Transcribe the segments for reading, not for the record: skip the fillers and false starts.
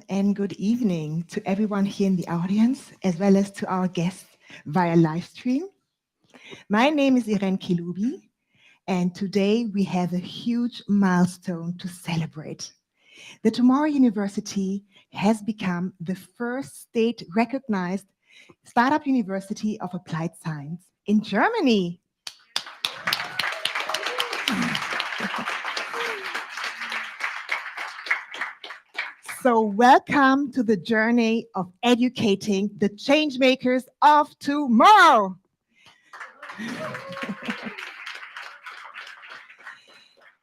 And good evening to everyone here in the audience, as well as to our guests via live stream. My name is Irène Kilubi, and today we have a huge milestone to celebrate. The Tomorrow University has become the first state-recognized startup university of applied science in Germany. So welcome to the journey of educating the change makers of tomorrow.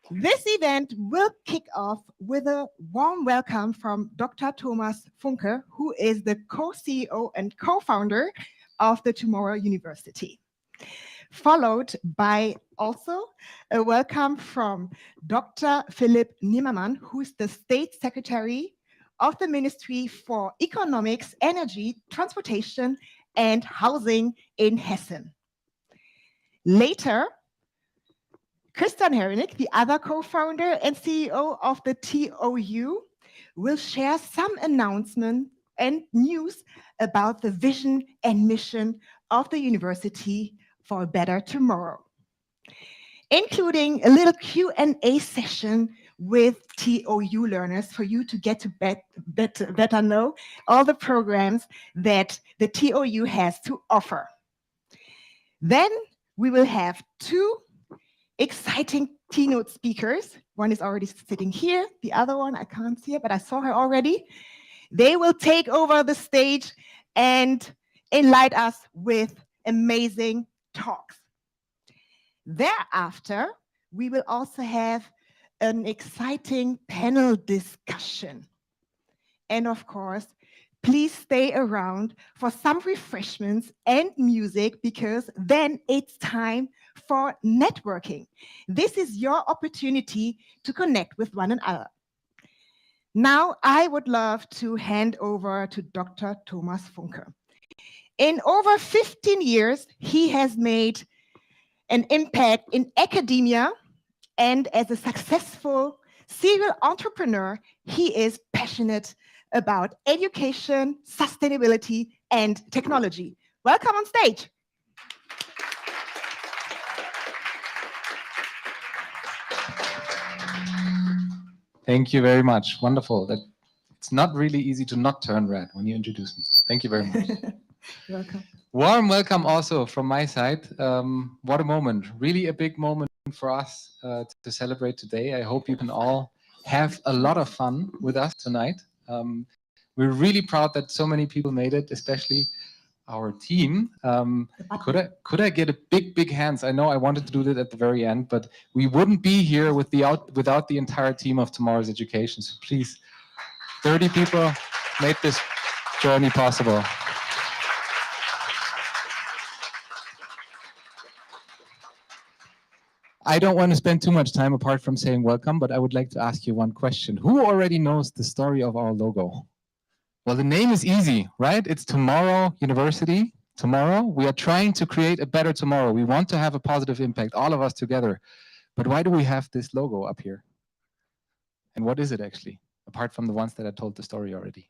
This event will kick off with a warm welcome from Dr. Thomas Funke, who is the co-CEO and co-founder of the Tomorrow University. Followed by also a welcome from Dr. Philipp Nimmermann, who is the State Secretary of the Ministry for Economics, Energy, Transportation, and Housing in Hessen. Later, Rebernek, the other co-founder and CEO of the TOU, will share some announcement and news about the vision and mission of the university for a better tomorrow, including a little Q&A session with TOU learners for you to get to better know all the programs that the TOU has to offer. Then we will have two exciting keynote speakers. One is already sitting here. The other one, I can't see her, but I saw her already. They will take over the stage and enlighten us with amazing talks. Thereafter, we will also have an exciting panel discussion. And of course, please stay around for some refreshments and music, because then it's time for networking. This is your opportunity to connect with one another. Now, I would love to hand over to Dr. Thomas Funke. In over 15 years, he has made an impact in academia, and as a successful serial entrepreneur, he is passionate about education, sustainability, and technology. Welcome on stage. Thank you very much. Wonderful. It's not really easy to not turn red when you introduce me. Thank you very much. You're welcome. Warm welcome also from my side. What a moment. Really a big moment for us to celebrate today. I hope you can all have a lot of fun with us tonight. We're really proud that so many people made it, especially our team. Could I get a big hands? I know I wanted to do that at the very end, but we wouldn't be here without the entire team of Tomorrow's Education. So please, 30 people made this journey possible. I don't want to spend too much time apart from saying welcome, but I would like to ask you one question. Who already knows the story of our logo? Well, the name is easy, right? It's Tomorrow University. Tomorrow, we are trying to create a better tomorrow. We want to have a positive impact, all of us together. But why do we have this logo up here? And what is it actually, apart from the ones that I told the story already?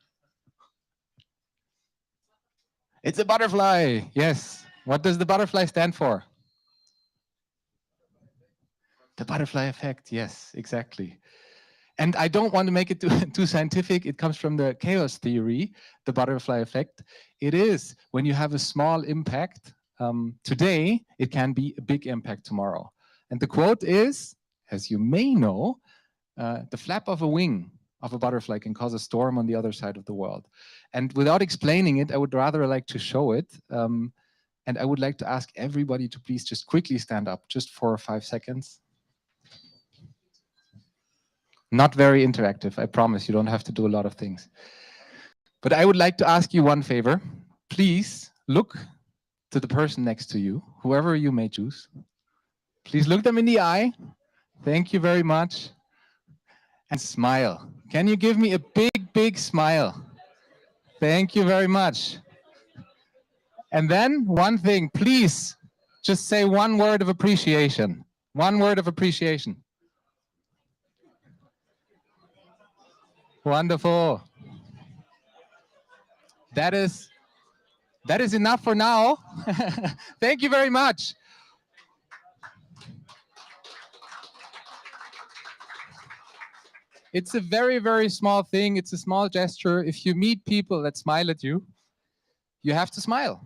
It's a butterfly, yes. What does the butterfly stand for? The butterfly effect, yes, exactly. And I don't want to make it too scientific. It comes from the chaos theory, the butterfly effect. It is when you have a small impact today, it can be a big impact tomorrow. And the quote is, as you may know, the flap of a wing of a butterfly can cause a storm on the other side of the world. And without explaining it, I would rather like to show it. And I would like to ask everybody to please just quickly stand up, just for 5 seconds. Not very interactive, I promise. You don't have to do a lot of things. But I would like to ask you one favor. Please look to the person next to you, whoever you may choose. Please look them in the eye. Thank you very much. And smile. Can you give me a big smile? Thank you very much. And then one thing, please just say one word of appreciation. One word of appreciation. Wonderful. That is enough for now. Thank you very much. It's a very, very small thing. It's a small gesture. If you meet people that smile at you, you have to smile.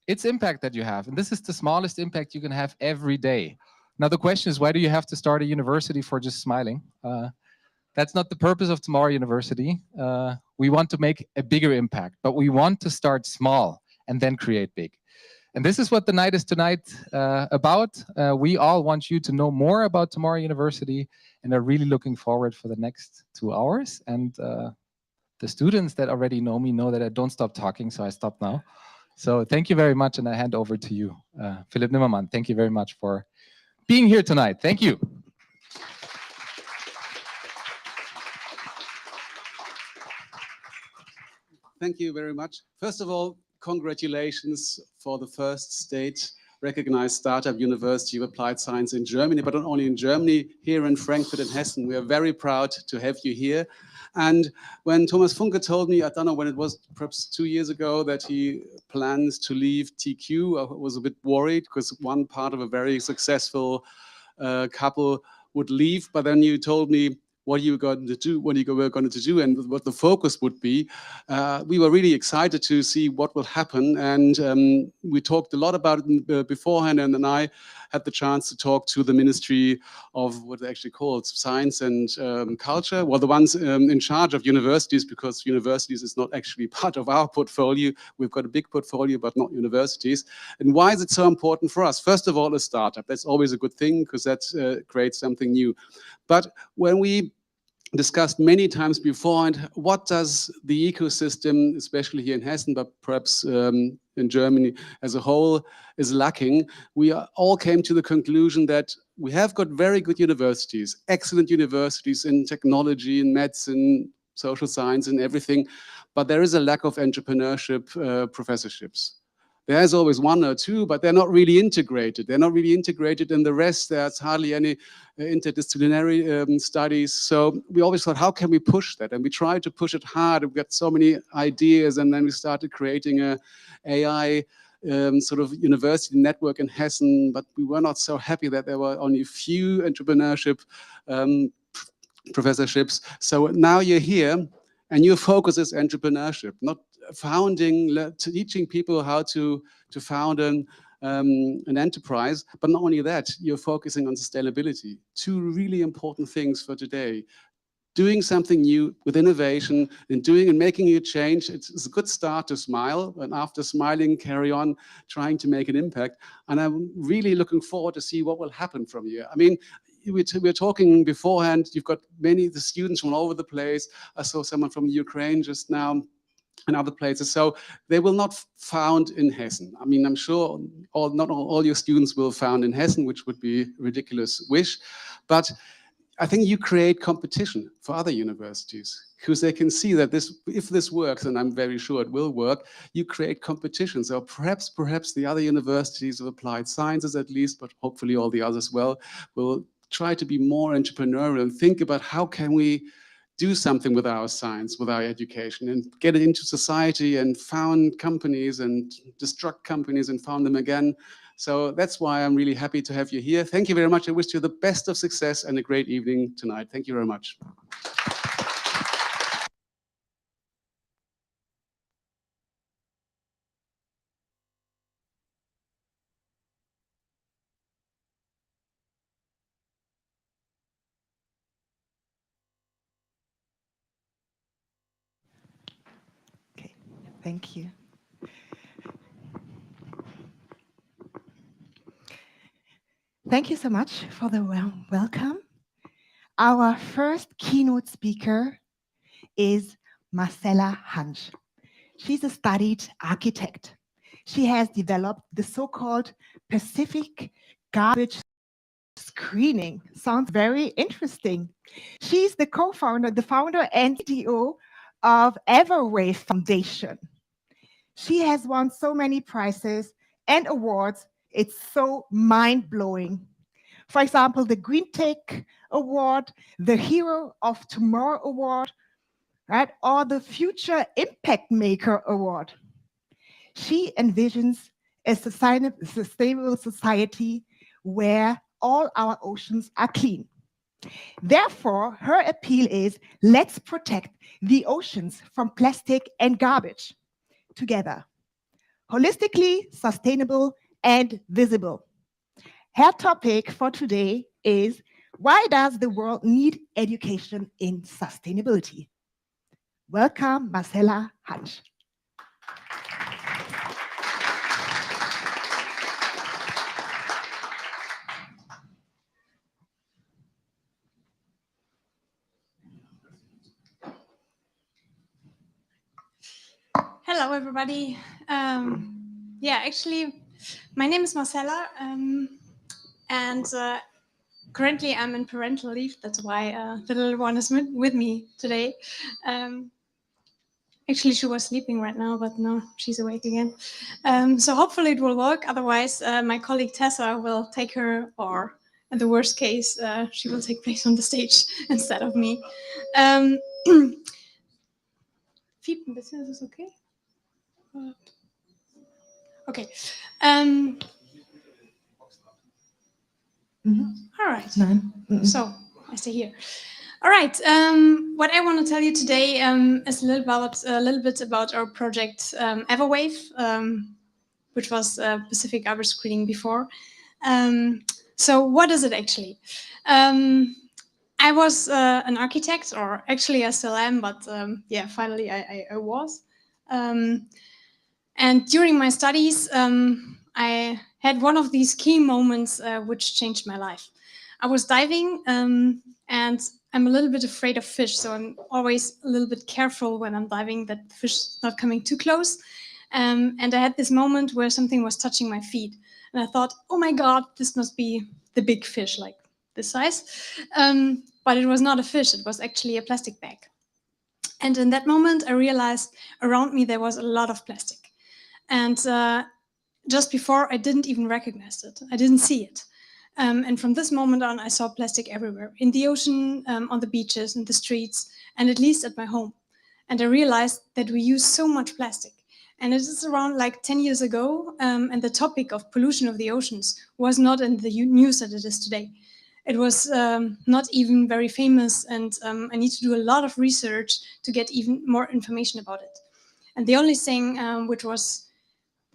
It's impact that you have. And this is the smallest impact you can have every day. Now, the question is, why do you have to start a university for just smiling? That's not the purpose of Tomorrow University. We want to make a bigger impact, but we want to start small and then create big. And this is what the night is tonight about. We all want you to know more about Tomorrow University and are really looking forward for the next 2 hours. And the students that already know me know that I don't stop talking, so I stop now. So thank you very much, and I hand over to you, Philipp Nimmermann. Thank you very much for being here tonight. Thank you. Thank you very much. First of all, congratulations for the first state-recognized startup university of applied science in Germany, but not only in Germany, here in Frankfurt and Hessen. We are very proud to have you here. And when Thomas Funke told me, I don't know when it was, perhaps 2 years ago, that he plans to leave TQ, I was a bit worried because one part of a very successful couple would leave. But then you told me what you were going to do, what you were going to do, and what the focus would be. We were really excited to see what will happen, and we talked a lot about it beforehand. And then I had the chance to talk to the Ministry of what they actually call Science and Culture. Well, the ones in charge of universities, because universities is not actually part of our portfolio. We've got a big portfolio, but not universities. And why is it so important for us? First of all, a startup. That's always a good thing because that creates something new. But when we discussed many times before, and what does the ecosystem, especially here in Hessen, but perhaps in Germany as a whole, is lacking, we all came to the conclusion that we have got very good universities, excellent universities in technology, in medicine, social science, and everything, but there is a lack of entrepreneurship professorships. There's always one or two, but they're not really integrated. They're not really integrated in the rest. There's hardly any interdisciplinary studies. So we always thought, how can we push that? And we tried to push it hard. We got so many ideas, and then we started creating a AI sort of university network in Hessen, but we were not so happy that there were only a few entrepreneurship professorships. So now you're here, and your focus is entrepreneurship, not founding, teaching people how to found an enterprise. But not only that, you're focusing on sustainability. Two really important things for today. Doing something new with innovation and doing and making a change. It's a good start to smile, and after smiling, carry on trying to make an impact. And I'm really looking forward to see what will happen from here. I mean, we're talking beforehand, you've got the students from all over the place. I saw someone from Ukraine just now and other places. So they will not found in Hessen. I mean, I'm sure not all your students will found in Hessen, which would be a ridiculous wish. But I think you create competition for other universities because they can see that if this works, and I'm very sure it will work, you create competition. So perhaps the other universities of applied sciences at least, but hopefully all the others as well, will try to be more entrepreneurial and think about how can we do something with our science, with our education, and get it into society and found companies and destruct companies and found them again. So that's why I'm really happy to have you here. Thank you very much. I wish you the best of success and a great evening tonight. Thank you very much. Okay, thank you. Thank you so much for the welcome. Our first keynote speaker is Marcella Hanche. She's a studied architect. She has developed the so-called Pacific garbage screening. Sounds very interesting. She's the co-founder, the founder and CTO of Everwave Foundation. She has won so many prizes and awards. It's so mind-blowing. For example, the Green Tech Award, the Hero of Tomorrow Award, right? Or the Future Impact Maker Award. She envisions a sustainable society where all our oceans are clean. Therefore, her appeal is, let's protect the oceans from plastic and garbage together. Holistically, sustainable, and visible. Her topic for today is, why does the world need education in sustainability? Welcome, Marcella Hanche. Hello, everybody. Yeah, actually, my name is Marcella, and currently I'm in parental leave. That's why the little one is with me today. Actually, she was sleeping right now, but no, she's awake again. So hopefully it will work. Otherwise, my colleague Tessa will take her, or in the worst case, she will take place on the stage instead of me. Fiebt ein bisschen, ist es okay? Okay. All right. So I stay here. All right. What I want to tell you today is a little bit about our project Everwave, which was Pacific Garbage Screening before. So what is it actually? I was an architect, or actually I still am, but yeah, finally I was. And during my studies, I had one of these key moments which changed my life. I was diving, and I'm a little bit afraid of fish, so I'm always a little bit careful when I'm diving that the fish is not coming too close. And I had this moment where something was touching my feet, and I thought, oh my God, this must be the big fish, like this size. But it was not a fish, it was actually a plastic bag. And in that moment, I realized around me there was a lot of plastic. And just before, I didn't even recognize it. I didn't see it. And from this moment on, I saw plastic everywhere, in the ocean, on the beaches, in the streets, and at least at my home. And I realized that we use so much plastic. And it is around like 10 years ago, and the topic of pollution of the oceans was not in the news that it is today. It was not even very famous, and I need to do a lot of research to get even more information about it. And the only thing which was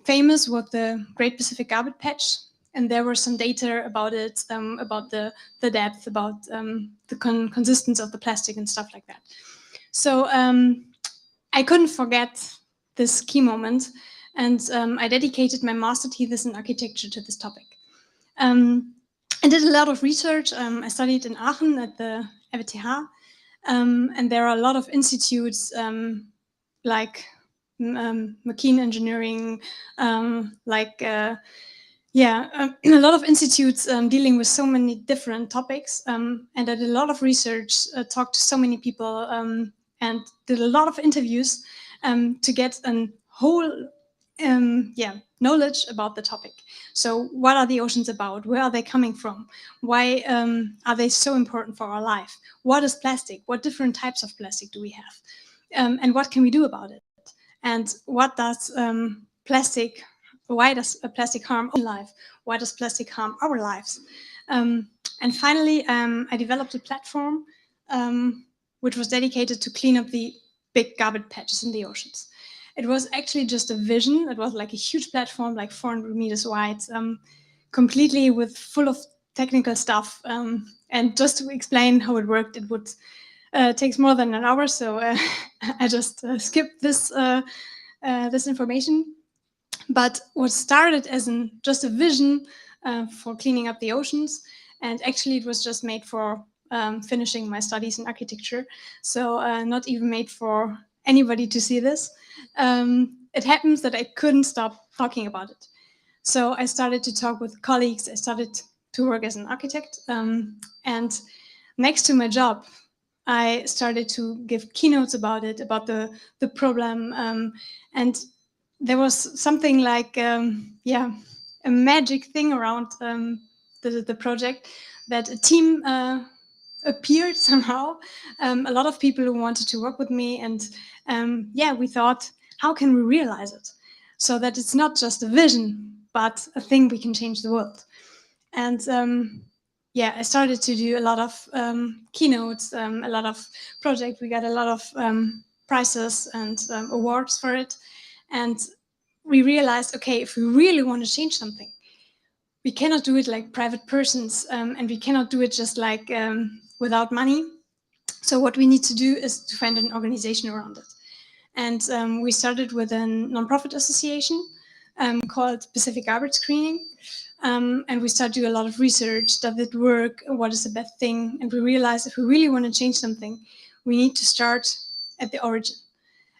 famous was the Great Pacific Garbage Patch, and there were some data about it, about the depth, about the consistency of the plastic and stuff like that. So I couldn't forget this key moment, and I dedicated my master thesis in architecture to this topic. I did a lot of research. I studied in Aachen at the RWTH, and there are a lot of institutes like McKean Engineering, a lot of institutes dealing with so many different topics. And I did a lot of research, talked to so many people, and did a lot of interviews to get a whole knowledge about the topic. So what are the oceans about? Where are they coming from? Why are they so important for our life? What is plastic? What different types of plastic do we have? And what can we do about it? And what does plastic, why does plastic harm our life? Why does plastic harm our lives? And finally, I developed a platform which was dedicated to clean up the big garbage patches in the oceans. It was actually just a vision. It was like a huge platform, like 400 meters wide, completely full of technical stuff. And just to explain how it worked, it would takes more than an hour, so I just skipped this this information. But what started as just a vision for cleaning up the oceans, and actually it was just made for finishing my studies in architecture, so not even made for anybody to see this. It happens that I couldn't stop talking about it. So I started to talk with colleagues, I started to work as an architect, and next to my job, I started to give keynotes about it, about the problem, and there was something like, a magic thing around the project, that a team appeared somehow. A lot of people who wanted to work with me, and yeah, we thought, how can we realize it so that it's not just a vision, but a thing we can change the world? And yeah, I started to do a lot of keynotes, a lot of projects. We got a lot of prizes and awards for it. And we realized, okay, if we really want to change something, we cannot do it like private persons, and we cannot do it just like without money. So what we need to do is to find an organization around it. And we started with a nonprofit association called Pacific Garbage Screening. And we started doing a lot of research. Does it work? What is the best thing? And we realized if we really want to change something, we need to start at the origin.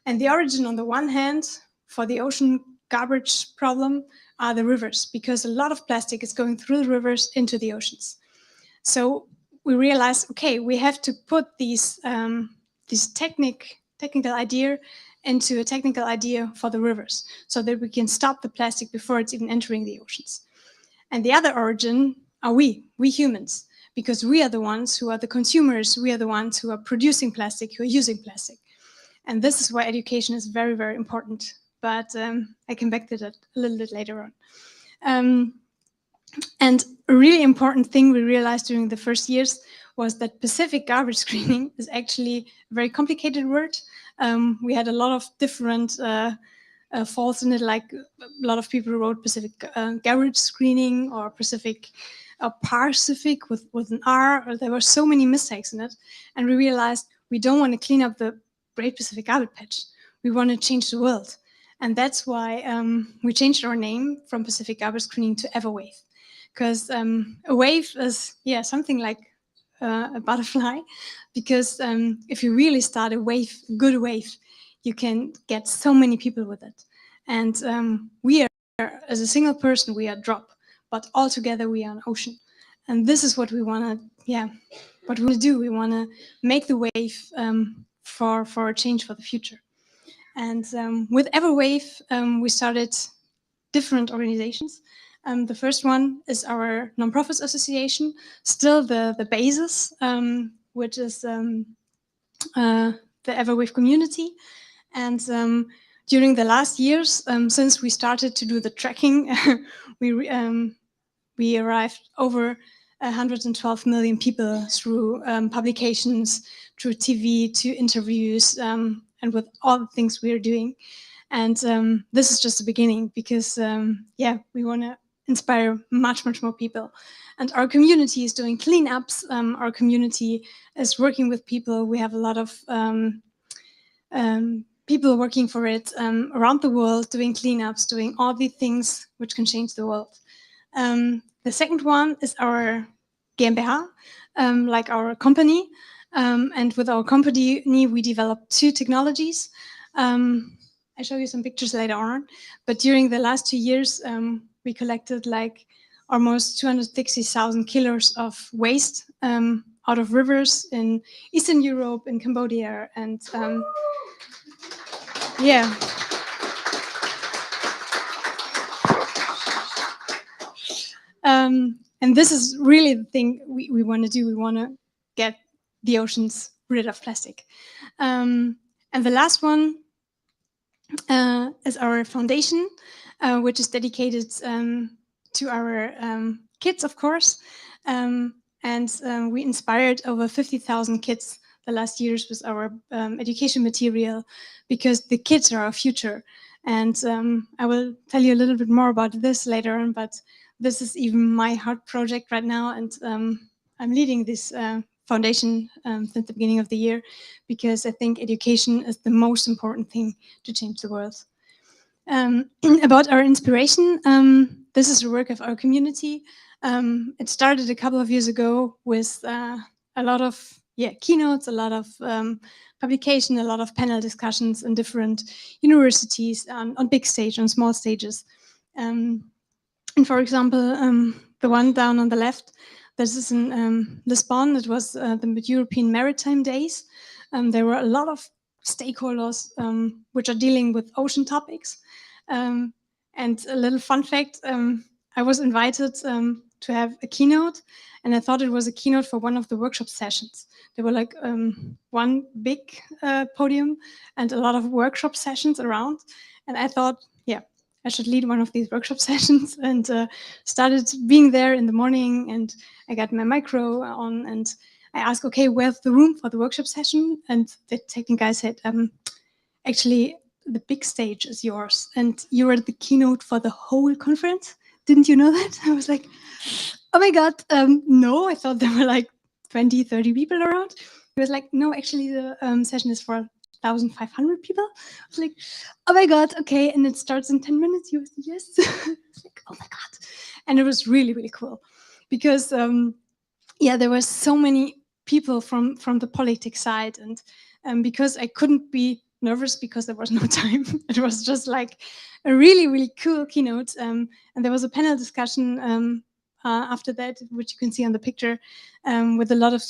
And the origin, on the one hand, for the ocean garbage problem, are the rivers, because a lot of plastic is going through the rivers into the oceans. So we realized, okay, we have to put this technical idea into a technical idea for the rivers, so that we can stop the plastic before it's even entering the oceans. And the other origin are we humans, because we are the ones who are the consumers, we are the ones who are producing plastic, who are using plastic. And this is why education is very, very important. But I come back to that a little bit later on. And a really important thing we realized during the first years was that Pacific garbage screening is actually a very complicated word. We had a lot of different faults in it, like a lot of people wrote Pacific garbage screening or Pacific Pacific with an R. Or there were so many mistakes in it. And we realized we don't want to clean up the Great Pacific Garbage Patch. We want to change the world. And that's why we changed our name from Pacific Garbage Screening to Everwave. Because a wave is, yeah, something like a butterfly. Because if you really start a wave, a good wave, you can get so many people with it. And we are, as a single person, we are a drop. But all together we are an ocean. And this is what we want to, yeah, what we want to do. We want to make the wave for a change for the future. And with Everwave, we started different organizations. The first one is our nonprofits association, still the basis, which is the Everwave community. And during the last years, since we started to do the tracking, we arrived over 112 million people through publications, through TV, to interviews, and with all the things we are doing. And this is just the beginning, because yeah, we want to inspire much more people. And our community is doing cleanups. Our community is working with people. We have a lot of people working for it around the world, doing cleanups, doing all the things which can change the world. The second one is our GmbH, like our company. And with our company, we developed two technologies. I show you some pictures later on. But during the last 2 years, we collected like almost 260,000 kilos of waste out of rivers in Eastern Europe, in Cambodia, and yeah. And this is really the thing we want to do. We want to get the oceans rid of plastic. And the last one is our foundation, which is dedicated to our kids, of course. And we inspired over 50,000 kids the last years with our education material, because the kids are our future. And I will tell you a little bit more about this later on, but this is even my heart project right now. And I'm leading this foundation since the beginning of the year, because I think education is the most important thing to change the world. About our inspiration, this is the work of our community. It started a couple of years ago with a lot of keynotes, a lot of publication, a lot of panel discussions in different universities, on big stage, on small stages. And for example, the one down on the left, this is in Lisbon. It was the European Maritime Days. There were a lot of stakeholders which are dealing with ocean topics. And a little fun fact, I was invited to to have a keynote, and I thought it was a keynote for one of the workshop sessions. There were like one big podium and a lot of workshop sessions around, and I thought, yeah, I should lead one of these workshop sessions, and started being there in the morning, and I got my micro on, and I asked, okay, where's the room for the workshop session? And the technical guy said, actually, the big stage is yours, and you are the keynote for the whole conference. Didn't you know that? I was like, oh my God, no, I thought there were like 20, 30 people around. He was like, no, actually the session is for 1,500 people. I was like, oh my God, okay, and it starts in 10 minutes. He was, yes. I was like, oh my God. And it was really, really cool because, yeah, there were so many people from the politics side, and because I couldn't be nervous because there was no time. It was just like a really, really cool keynote. And there was a panel discussion after that, which you can see on the picture, with a lot of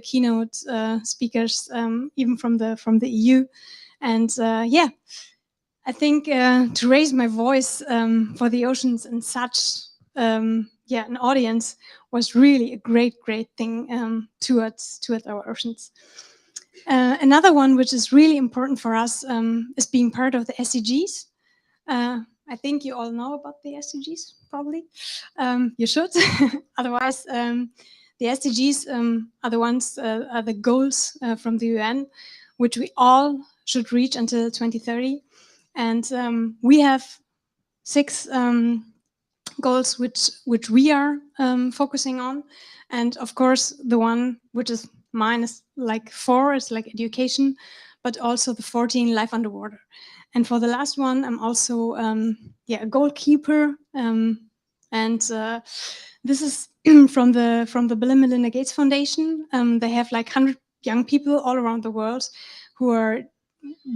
keynote speakers, even from the EU. And yeah, I think to raise my voice for the oceans in such yeah, an audience was really a great thing towards our oceans. Another one which is really important for us is being part of the SDGs. I think you all know about the SDGs, probably. You should. Otherwise, the SDGs are the ones, are the goals from the UN, which we all should reach until 2030. And we have 6 goals which we are focusing on. And of course, the one which is mine is like 4 is like education, but also the 14 life underwater. And for the last one, I'm also yeah, a goalkeeper. And this is from the Bill and Melinda Gates Foundation. They have like 100 young people all around the world who are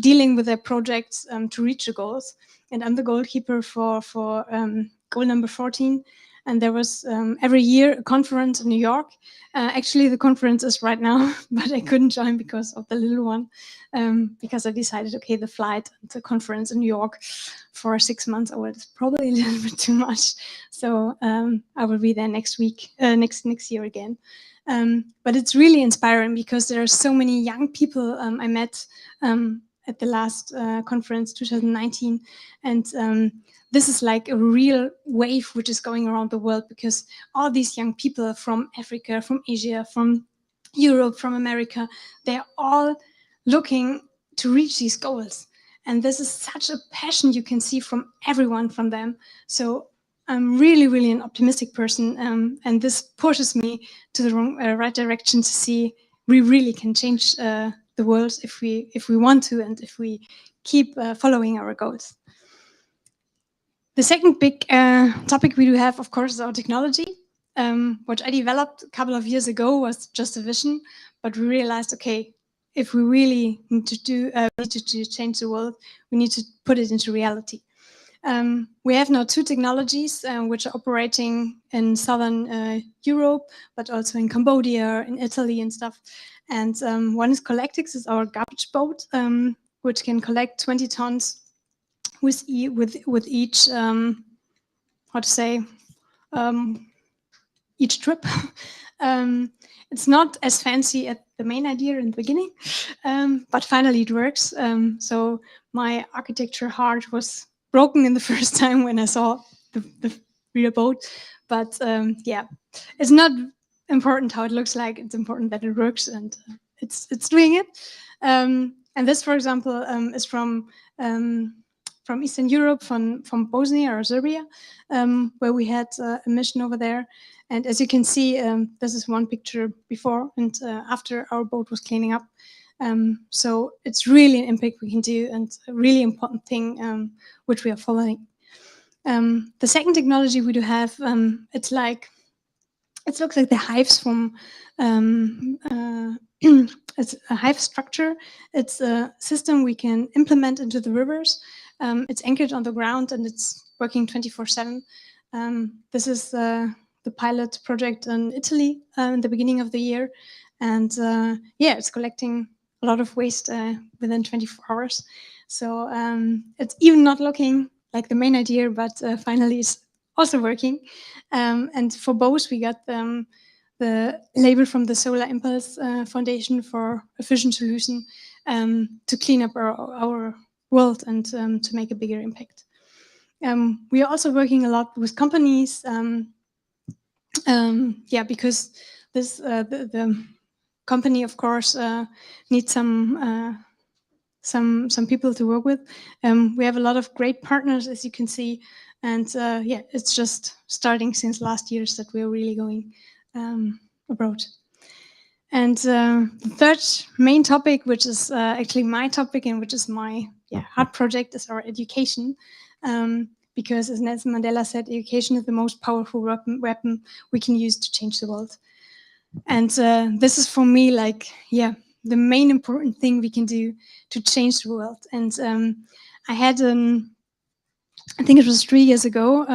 dealing with their projects to reach the goals. And I'm the goalkeeper for goal number 14. And there was every year a conference in New York. Actually, the conference is right now, but I couldn't join because of the little one, because I decided, okay, the flight and the conference in New York for 6 months, oh, it's probably a little bit too much. So I will be there next week, next year again. But it's really inspiring because there are so many young people I met at the last conference, 2019. And this is like a real wave which is going around the world because all these young people from Africa, from Asia, from Europe, from America, they're all looking to reach these goals. And this is such a passion you can see from everyone from them. So I'm really an optimistic person, and this pushes me to the right direction to see we really can change the world if we want to and if we keep following our goals. The second big topic we do have, of course, is our technology, which I developed a couple of years ago was just a vision, but we realized, okay, if we really need to change the world, we need to put it into reality. We have now 2 technologies which are operating in Southern Europe, but also in Cambodia, in Italy and stuff. And one is Collectix, is our garbage boat, which can collect 20 tons with each, how to say, each trip. It's not as fancy as the main idea in the beginning, but finally it works. So my architecture heart was broken in the first time when I saw the real boat. But yeah, it's not important how it looks like. It's important that it works and it's doing it. And this, for example, is from Eastern Europe, from Bosnia or Serbia, where we had a mission over there. And as you can see, this is one picture before and after our boat was cleaning up. So it's really an impact we can do and a really important thing which we are following. The second technology we do have, it looks like the hives from it's a hive structure. It's a system we can implement into the rivers. It's anchored on the ground and it's working 24/7. This is the pilot project in Italy in the beginning of the year. And yeah, it's collecting a lot of waste within 24 hours. So it's even not looking like the main idea, but finally it's also working. And for both, we got the label from the Solar Impulse Foundation for a vision solution to clean up our world and to make a bigger impact. We are also working a lot with companies, because this the company, of course, needs some people to work with. We have a lot of great partners, as you can see, and it's just starting since last years that we're really going abroad. And the third main topic, which is actually my topic and which is my heart project, is our education. Because as Nelson Mandela said, education is the most powerful weapon we can use to change the world. And this is for me the main important thing we can do to change the world. And I had I think it was 3 years ago,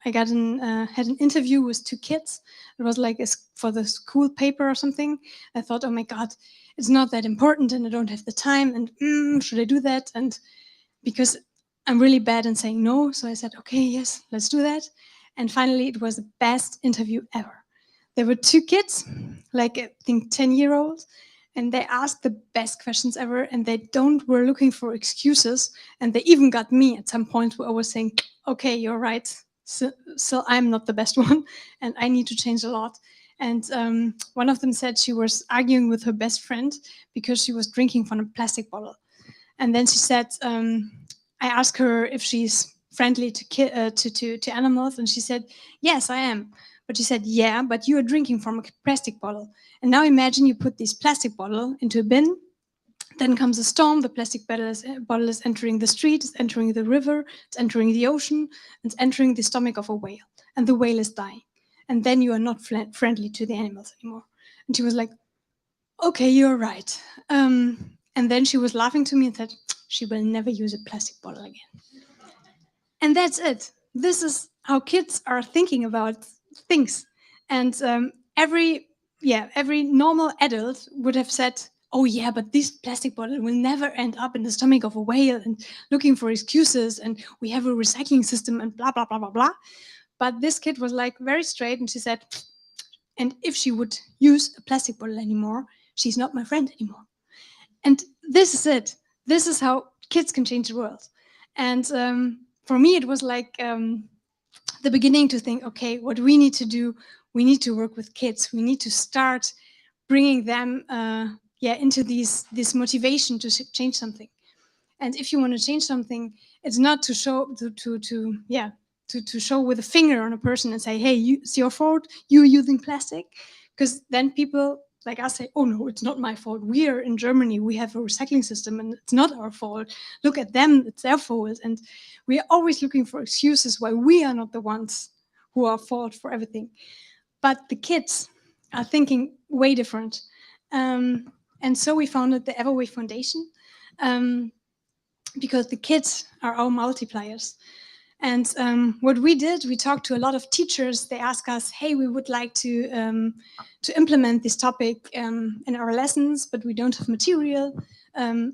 I got had an interview with 2 kids. It was like for the school paper or something. I thought, oh my God, it's not that important and I don't have the time. And should I do that? And because I'm really bad in saying no. So I said, okay, yes, let's do that. And finally, it was the best interview ever. There were 2 kids, like I think 10-year-olds, and they asked the best questions ever, and they were looking for excuses, and they even got me at some point where I was saying, okay, you're right, so I'm not the best one, and I need to change a lot. And one of them said she was arguing with her best friend because she was drinking from a plastic bottle. And then she said, I asked her if she's friendly to animals, and she said, yes, I am. But she said, yeah, but you are drinking from a plastic bottle. And now imagine you put this plastic bottle into a bin, then comes a storm, the plastic bottle is entering the street, it's entering the river, it's entering the ocean, it's entering the stomach of a whale, and the whale is dying. And then you are not friendly to the animals anymore. And she was like, okay, you're right. And then she was laughing to me and said, she will never use a plastic bottle again. And that's it. This is how kids are thinking about things. And every normal adult would have said, oh yeah, but this plastic bottle will never end up in the stomach of a whale, and looking for excuses, and we have a recycling system and blah, blah, blah, blah, blah. But this kid was like very straight, and she said, and if she would use a plastic bottle anymore, she's not my friend anymore. And this is it. This is how kids can change the world. And for me, it was like the beginning to think, okay, what we need to do, we need to work with kids. We need to start bringing them into this motivation to change something. And if you want to change something, it's not to show to show with a finger on a person and say, hey, it's your fault, you're using plastic. Because then people like us say, oh no, it's not my fault. We are in Germany, we have a recycling system and it's not our fault. Look at them, it's their fault. And we are always looking for excuses why we are not the ones who are at fault for everything. But the kids are thinking way different. And so we founded the Everway Foundation because the kids are our multipliers. And what we did, we talked to a lot of teachers. They asked us, hey, we would like to implement this topic in our lessons, but we don't have material.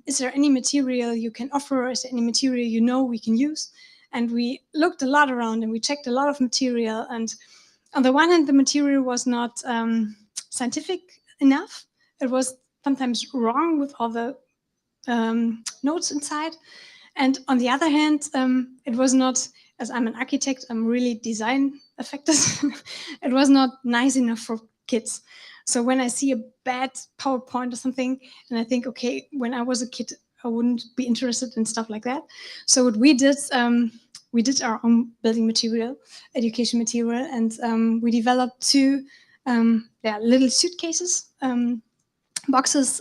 Is there any material you can offer? Is there any material you know we can use? And we looked a lot around and we checked a lot of material. And on the one hand, the material was not scientific enough. It was sometimes wrong with all the notes inside. And on the other hand, it was not, as I'm an architect, I'm really design affected. It was not nice enough for kids. So when I see a bad PowerPoint or something, and I think, okay, when I was a kid, I wouldn't be interested in stuff like that. So what we did our own building material, education material, and we developed 2 little suitcases, boxes,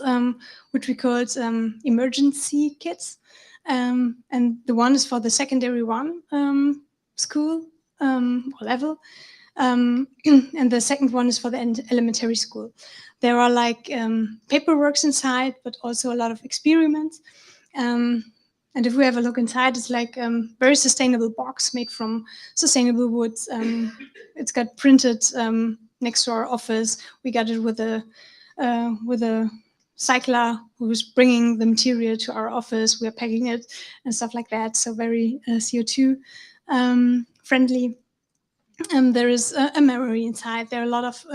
which we called emergency kits. And the one is for the secondary 1 school or level. And the second one is for the elementary school. There are like paperworks inside, but also a lot of experiments. And if we have a look inside, it's like very sustainable box made from sustainable woods. It's got printed next to our office. We got it with a cycler who's bringing the material to our office. We're packing it and stuff like that. So very CO2 friendly. There is a memory inside. There are a lot of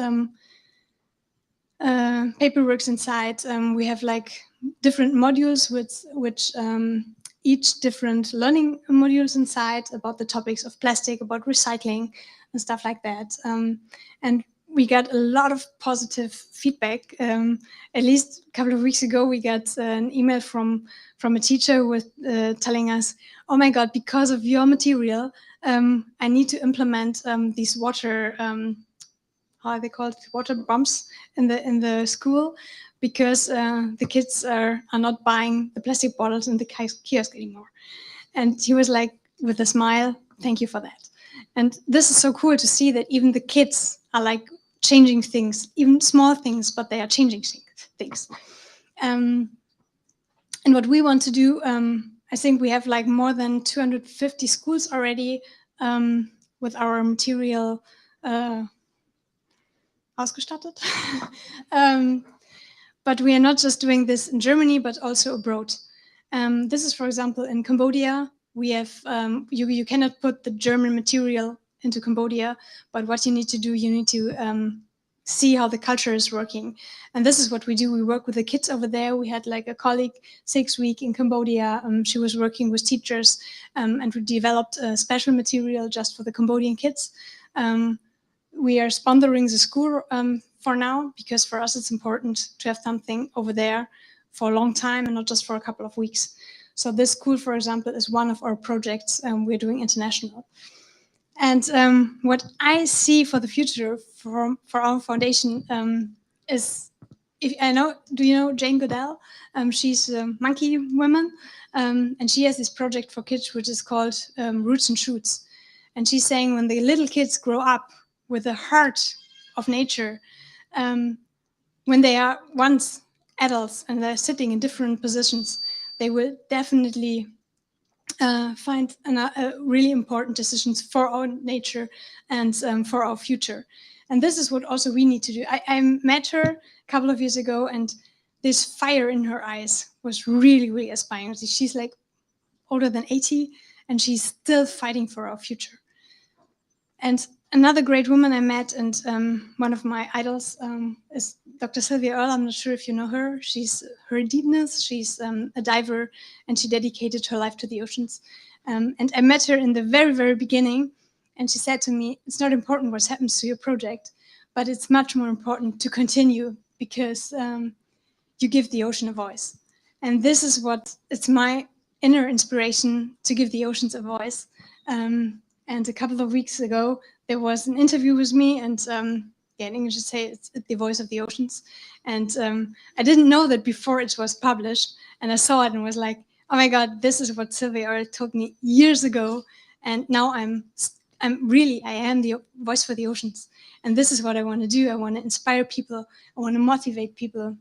paperworks inside. We have like different modules with which each different learning modules inside about the topics of plastic, about recycling and stuff like that. And we got a lot of positive feedback. At least a couple of weeks ago, we got an email from a teacher who was telling us, "Oh my God, because of your material, I need to implement these water." How are they called, water bumps in the school, because the kids are not buying the plastic bottles in the kiosk anymore. And he was like, with a smile, "Thank you for that." And this is so cool to see that even the kids are like changing things, even small things, but they are changing things. And what we want to do, I think we have like more than 250 schools already with our material ausgestattet. But we are not just doing this in Germany, but also abroad. This is, for example, in Cambodia. We have you cannot put the German material into Cambodia, but what you need to do, you need to see how the culture is working. And this is what we do. We work with the kids over there. We had like a colleague 6 weeks in Cambodia. She was working with teachers, and we developed a special material just for the Cambodian kids. We are sponsoring the school for now, because for us it's important to have something over there for a long time and not just for a couple of weeks. So this school, for example, is one of our projects we're doing international. And what I see for the future for our foundation is, do you know Jane Goodall? She's a monkey woman, and she has this project for kids which is called Roots and Shoots. And she's saying when the little kids grow up with the heart of nature, when they are once adults and they're sitting in different positions, they will definitely find really important decisions for our nature and for our future. And this is what also we need to do. I met her a couple of years ago, and this fire in her eyes was really, really inspiring. She's like older than 80, and she's still fighting for our future. And another great woman I met, and one of my idols, is Dr. Sylvia Earl. I'm not sure if you know her. She's her deepness. She's a diver, and she dedicated her life to the oceans. And I met her in the very, very beginning, and she said to me, "It's not important what happens to your project, but it's much more important to continue, because you give the ocean a voice." And this is what it's my inner inspiration, to give the oceans a voice. And a couple of weeks ago, there was an interview with me, and in English you say it's the voice of the oceans. And I didn't know that before it was published, and I saw it and was like, "Oh my God, this is what Sylvia Earl told me years ago, and now I am the voice for the oceans. And this is what I want to do. I want to inspire people. I want to motivate people,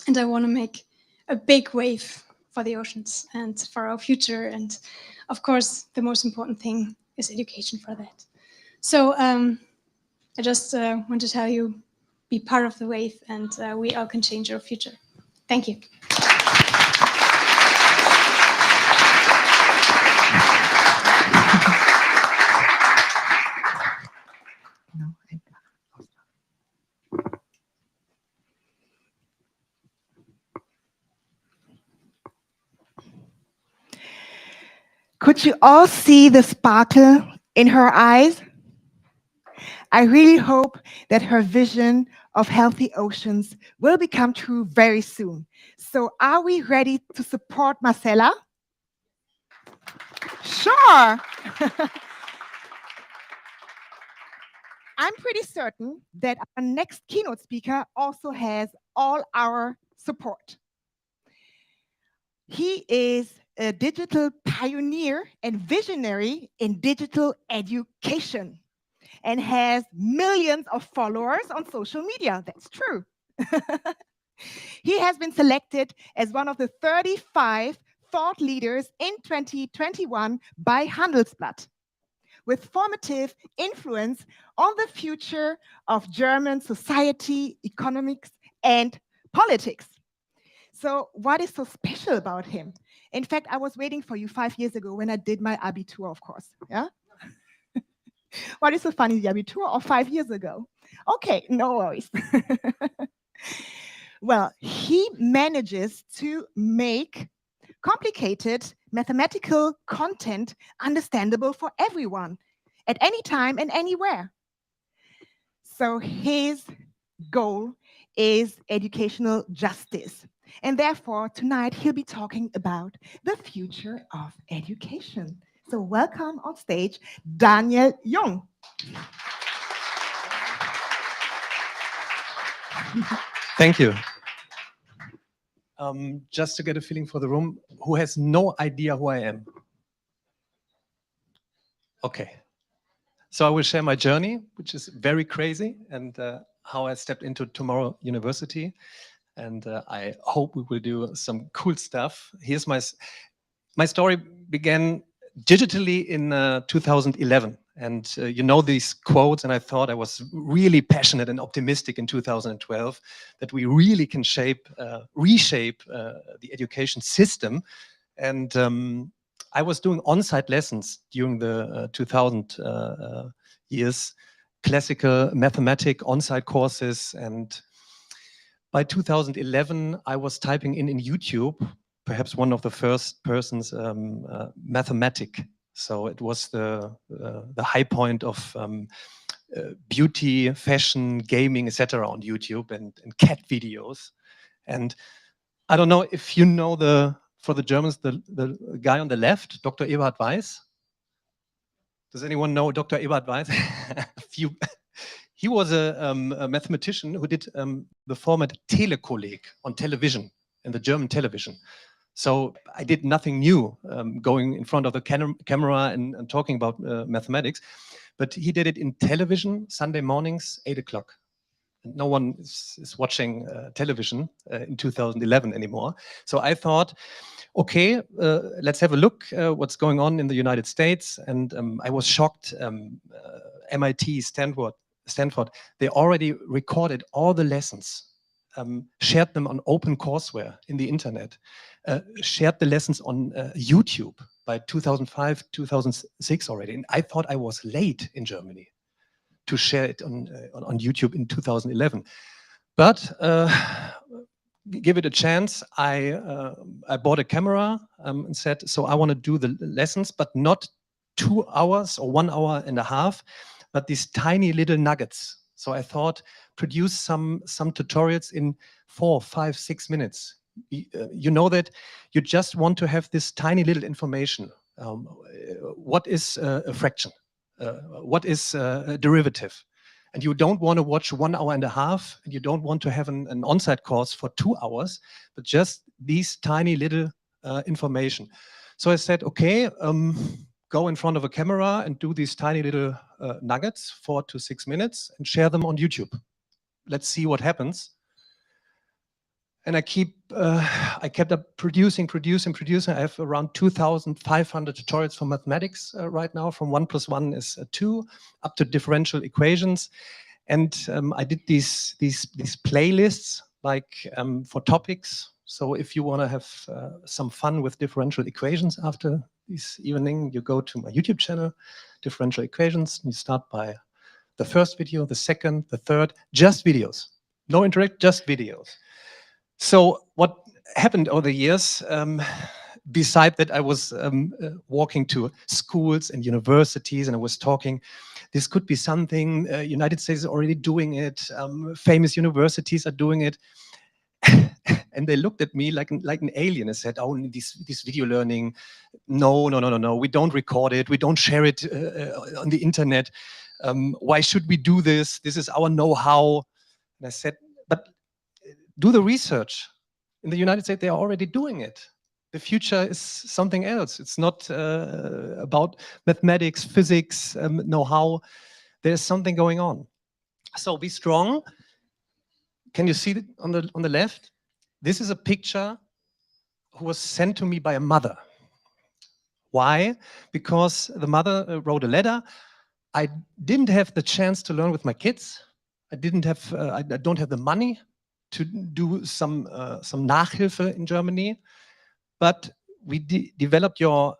and I want to make a big wave for the oceans and for our future. And of course, the most important thing is education for that." So I just want to tell you, be part of the wave, and we all can change our future. Thank you. Could you all see the sparkle in her eyes? I really hope that her vision of healthy oceans will become true very soon. So are we ready to support Marcella? Sure. I'm pretty certain that our next keynote speaker also has all our support. He is a digital pioneer and visionary in digital education, and has millions of followers on social media. That's true. He has been selected as one of the 35 thought leaders in 2021 by Handelsblatt, with formative influence on the future of German society, economics, and politics. So what is so special about him? In fact, I was waiting for you 5 years ago when I did my Abitur, of course. Yeah. What is so funny, the Abitur or 5 years ago? Okay, no worries. Well, he manages to make complicated mathematical content understandable for everyone at any time and anywhere. So his goal is educational justice. And therefore, tonight he'll be talking about the future of education. So welcome on stage, Daniel Jung. Thank you. Just to get a feeling for the room, who has no idea who I am? Okay. So I will share my journey, which is very crazy, and how I stepped into Tomorrow University. And I hope we will do some cool stuff. Here's my story began digitally in 2011. And you know these quotes, and I thought I was really passionate and optimistic in 2012 that we really can reshape the education system. And I was doing on-site lessons during the 2000 years, classical mathematics on-site courses. And by 2011, I was typing in YouTube, perhaps one of the first persons, mathematics. So it was the high point of beauty, fashion, gaming, etc. on YouTube and cat videos. And I don't know if you know for the Germans, the guy on the left, Dr. Eberhard Weiss. Does anyone know Dr. Eberhard Weiss? He was a mathematician who did the format Telekolleg on television, in the German television. So I did nothing new going in front of the camera and talking about mathematics, but he did it in television, Sunday mornings, 8 o'clock. No one is watching television in 2011 anymore. So I thought, okay, let's have a look what's going on in the United States. And I was shocked, MIT, Stanford, they already recorded all the lessons, shared them on OpenCourseWare in the internet, shared the lessons on YouTube by 2005, 2006 already. And I thought I was late in Germany to share it on YouTube in 2011. But give it a chance. I bought a camera and said, so I want to do the lessons, but not 2 hours or 1 hour and a half, but these tiny little nuggets. So I thought, produce some tutorials in 4, 5, 6 minutes. You know that you just want to have this tiny little information. What is a fraction? What is a derivative? And you don't want to watch 1 hour and a half, and you don't want to have an on-site course for 2 hours, but just these tiny little information. So I said, okay, go in front of a camera and do these tiny little nuggets, 4 to 6 minutes, and share them on YouTube. Let's see what happens. And I kept up producing. I have around 2,500 tutorials for mathematics right now, from 1 + 1 is 2, up to differential equations. And I did these playlists, like for topics. So if you want to have some fun with differential equations after this evening, you go to my YouTube channel, differential equations. And you start by the first video, the second, the third, just videos. No interact, just videos. So what happened over the years, beside that I was walking to schools and universities and I was talking, this could be something, United States is already doing it, famous universities are doing it. And they looked at me like an alien and said, oh, this video learning, no, we don't record it, we don't share it on the internet. Why should we do this? This is our know-how. And I said, but do the research. In the United States, they are already doing it. The future is something else. It's not about mathematics, physics, know-how. There's something going on. So be strong. Can you see it on the left? This is a picture who was sent to me by a mother. Why? Because the mother wrote a letter. I didn't have the chance to learn with my kids. I don't have the money to do some Nachhilfe in Germany, but we developed your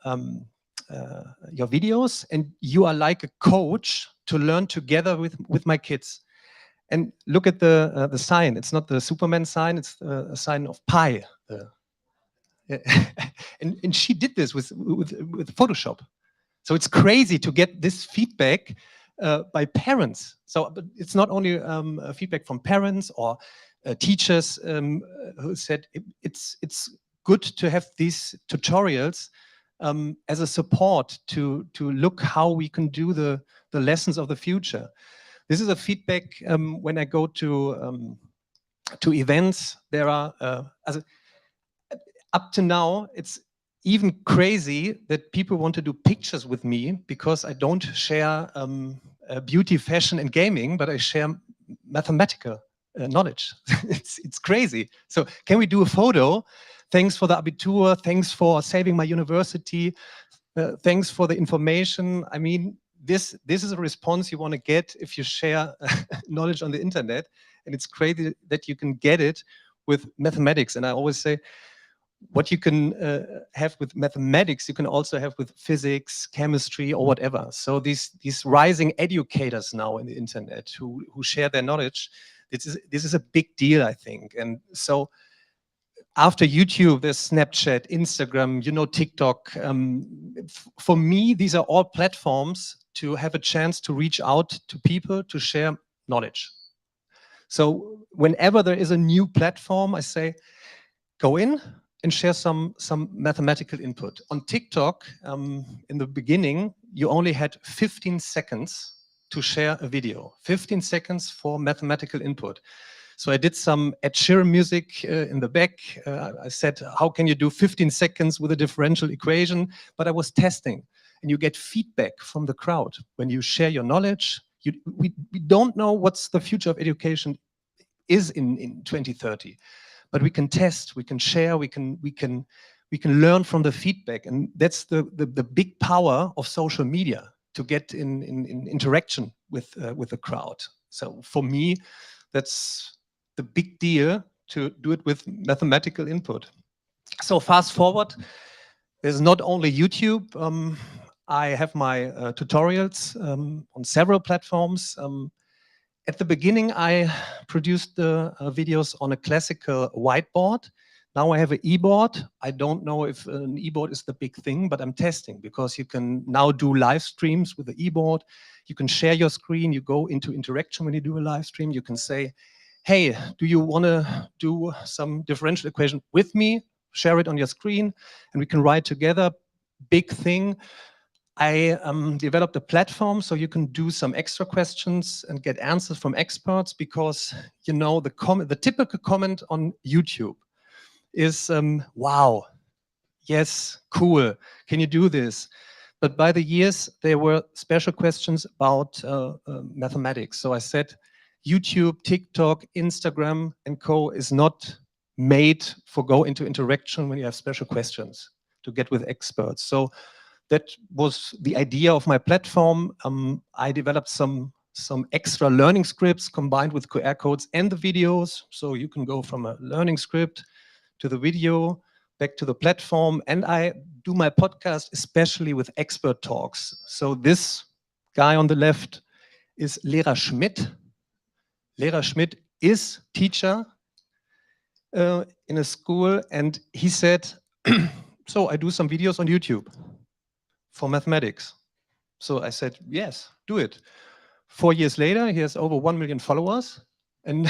your videos, and you are like a coach to learn together with my kids. And look at the sign. It's not the Superman sign. It's a sign of pi. And she did this with Photoshop. So it's crazy to get this feedback by parents. So but it's not only feedback from parents or teachers who said it's good to have these tutorials as a support to look how we can do the lessons of the future. This is a feedback when I go to events. There are up to now, it's even crazy that people want to do pictures with me because I don't share beauty, fashion, and gaming, but I share mathematical knowledge. It's crazy. So can we do a photo? Thanks for the Abitur. Thanks for saving my university. Thanks for the information. I mean, this is a response you want to get if you share knowledge on the internet, and it's crazy that you can get it with mathematics. And I always say, what you can have with mathematics, you can also have with physics, chemistry, or whatever. So these rising educators now in the internet who share their knowledge, this is a big deal, I think. And so after YouTube, there's Snapchat, Instagram, TikTok. For me, these are all platforms to have a chance to reach out to people to share knowledge. So whenever there is a new platform, I say, go in and share some mathematical input. On TikTok, in the beginning, you only had 15 seconds to share a video, 15 seconds for mathematical input. So I did some Ed Sheeran music in the back. I said, how can you do 15 seconds with a differential equation? But I was testing, and you get feedback from the crowd. When you share your knowledge, we don't know what's the future of education is in 2030. But we can test, we can share, we can learn from the feedback, and that's the big power of social media to get in interaction with the crowd. So for me, that's the big deal to do it with mathematical input. So fast forward, there's not only YouTube. I have my tutorials on several platforms. At the beginning, I produced the videos on a classical whiteboard. Now I have an e-board. I don't know if an e-board is the big thing, but I'm testing because you can now do live streams with the e-board. You can share your screen. You go into interaction when you do a live stream. You can say, hey, do you want to do some differential equation with me? Share it on your screen, and we can write together. Big thing. I developed a platform so you can do some extra questions and get answers from experts, because the typical comment on YouTube is, wow, yes, cool, can you do this? But by the years, there were special questions about mathematics. So I said, YouTube, TikTok, Instagram, and co. is not made for go into interaction when you have special questions to get with experts. So that was the idea of my platform. I developed some extra learning scripts combined with QR codes and the videos. So you can go from a learning script to the video, back to the platform. And I do my podcast especially with expert talks. So this guy on the left is Lehrer Schmidt. Lehrer Schmidt is teacher in a school, and he said, so I do some videos on YouTube for mathematics. So I said, yes, do it. 4 years later, he has over 1 million followers, and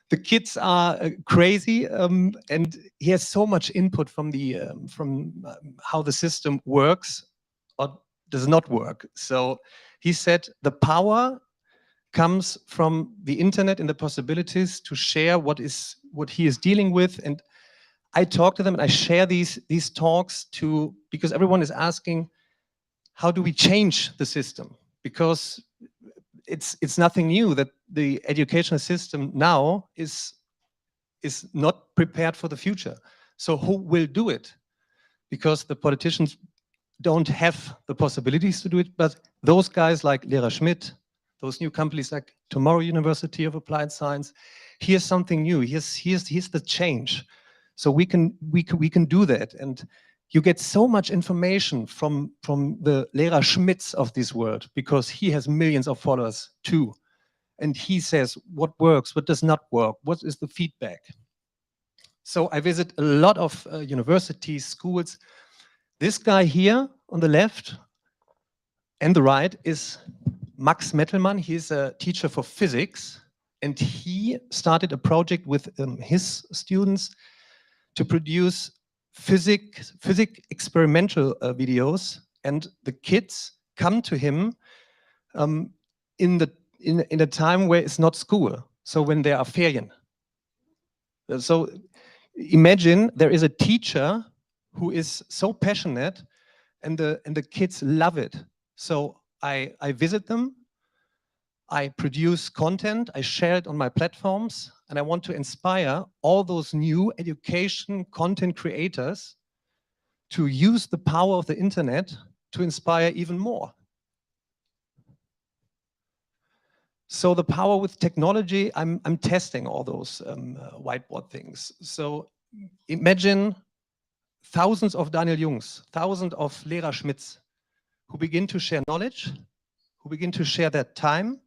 the kids are crazy, and he has so much input from how the system works or does not work. So he said the power comes from the internet and the possibilities to share what he is dealing with. And I talk to them and I share these talks because everyone is asking, how do we change the system? Because it's nothing new that the educational system now is not prepared for the future. So who will do it? Because the politicians don't have the possibilities to do it, but those guys like Lehrer Schmidt, those new companies like Tomorrow University of Applied Science, here's something new. Here's the change. So we can do that. And You get so much information from the Lehrer Schmitz of this world, because he has millions of followers too. And he says what works, what does not work, what is the feedback. So I visit a lot of universities, schools. This guy here on the left and the right is Max Mettelmann. He's a teacher for physics, and he started a project with his students to produce physics experimental videos, and the kids come to him in a time where it's not school, so when there are Ferien. So imagine there is a teacher who is so passionate, and the kids love it. So I visit them, I produce content, I share it on my platforms, and I want to inspire all those new education content creators to use the power of the internet to inspire even more. So the power with technology, I'm testing all those whiteboard things. So imagine thousands of Daniel Jungs, thousands of Lehrer Schmitz, who begin to share knowledge, who begin to share their time,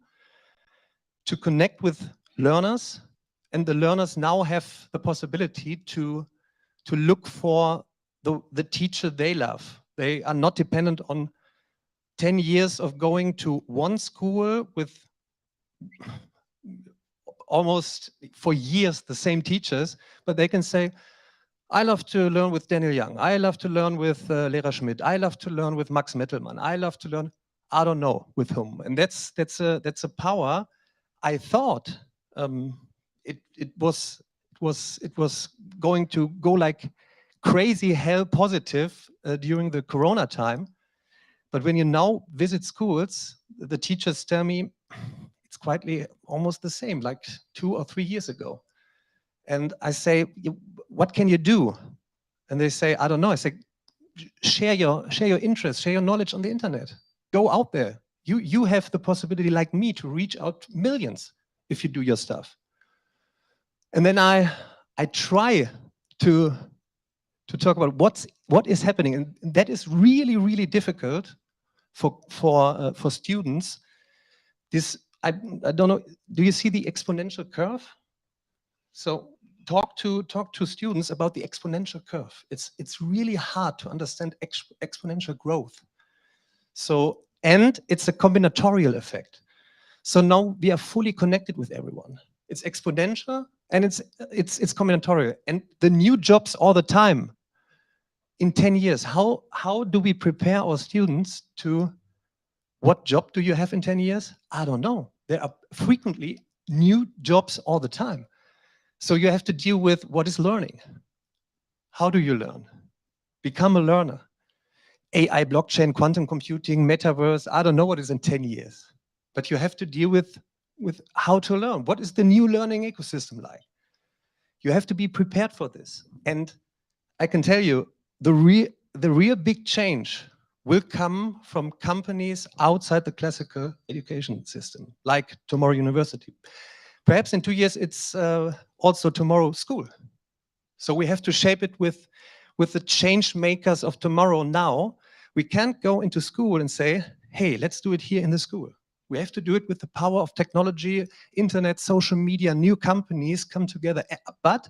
to connect with learners, and the learners now have the possibility to look for the teacher they love. They are not dependent on 10 years of going to one school with almost for years the same teachers, but they can say, I love to learn with Daniel Jung, I love to learn with Lehrer Schmidt, I love to learn with Max Mettelmann, I love to learn, I don't know with whom. And that's a power. I thought it was going to go like crazy hell positive during the Corona time. But when you now visit schools, the teachers tell me it's quietly almost the same, like 2 or 3 years ago. And I say, what can you do? And they say, I don't know. I say, share your interest, share your knowledge on the internet. Go out there. You have the possibility, like me, to reach out to millions if you do your stuff. And then I try to talk about what is happening, and that is really, really difficult for students. This I don't know. Do you see the exponential curve? So talk to students about the exponential curve. It's really hard to understand exponential growth. So, and it's a combinatorial effect. So now we are fully connected with everyone. It's exponential and it's combinatorial. And the new jobs all the time. In 10 years, how do we prepare our students to what job do you have in 10 years? I don't know. There are frequently new jobs all the time. So you have to deal with what is learning. How do you learn? Become a learner. AI, blockchain, quantum computing, metaverse, I don't know what is in 10 years. But you have to deal with how to learn. What is the new learning ecosystem like? You have to be prepared for this. And I can tell you, the real big change will come from companies outside the classical education system, like Tomorrow University. Perhaps in 2 years, it's also Tomorrow School. So we have to shape it with the change makers of tomorrow now. We can't go into school and say, hey, let's do it here in the school. We have to do it with the power of technology, internet, social media, new companies come together, but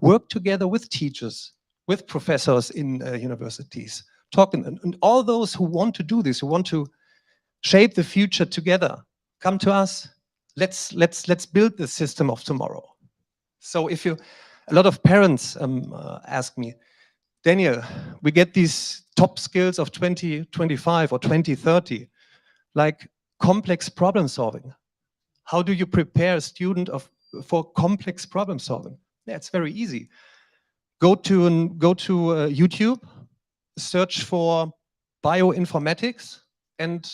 work together with teachers, with professors in universities, talking, and all those who want to do this, who want to shape the future together, come to us. Let's build the system of tomorrow. So a lot of parents ask me, Daniel, we get these top skills of 2025 or 2030, like complex problem solving. How do you prepare a student for complex problem solving? Yeah, it's very easy. Go to YouTube, search for bioinformatics, and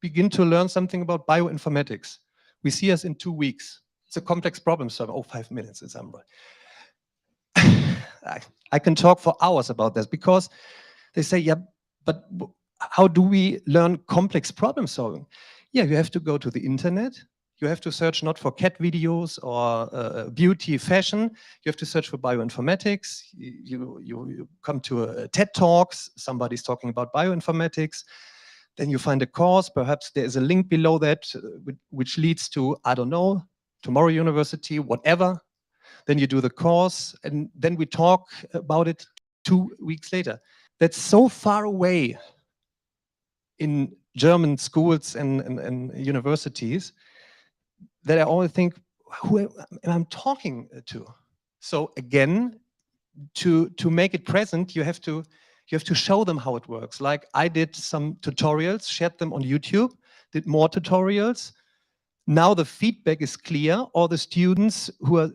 begin to learn something about bioinformatics. We see us in 2 weeks. It's a complex problem solver. Oh, 5 minutes, it's I can talk for hours about this, because they say, yeah, but how do we learn complex problem solving? Yeah, you have to go to the internet, You have to search not for cat videos or beauty, fashion. You have to search for bioinformatics. You come to a TED Talks, somebody's talking about bioinformatics. Then you find a course, perhaps there is a link below that which leads to, I don't know, Tomorrow University, whatever. Then you do the course, and then we talk about it 2 weeks later. That's so far away in German schools and universities that I always think, who am I talking to? So again, to make it present, you have to show them how it works. Like I did some tutorials, shared them on YouTube, did more tutorials. Now the feedback is clear. All the students who are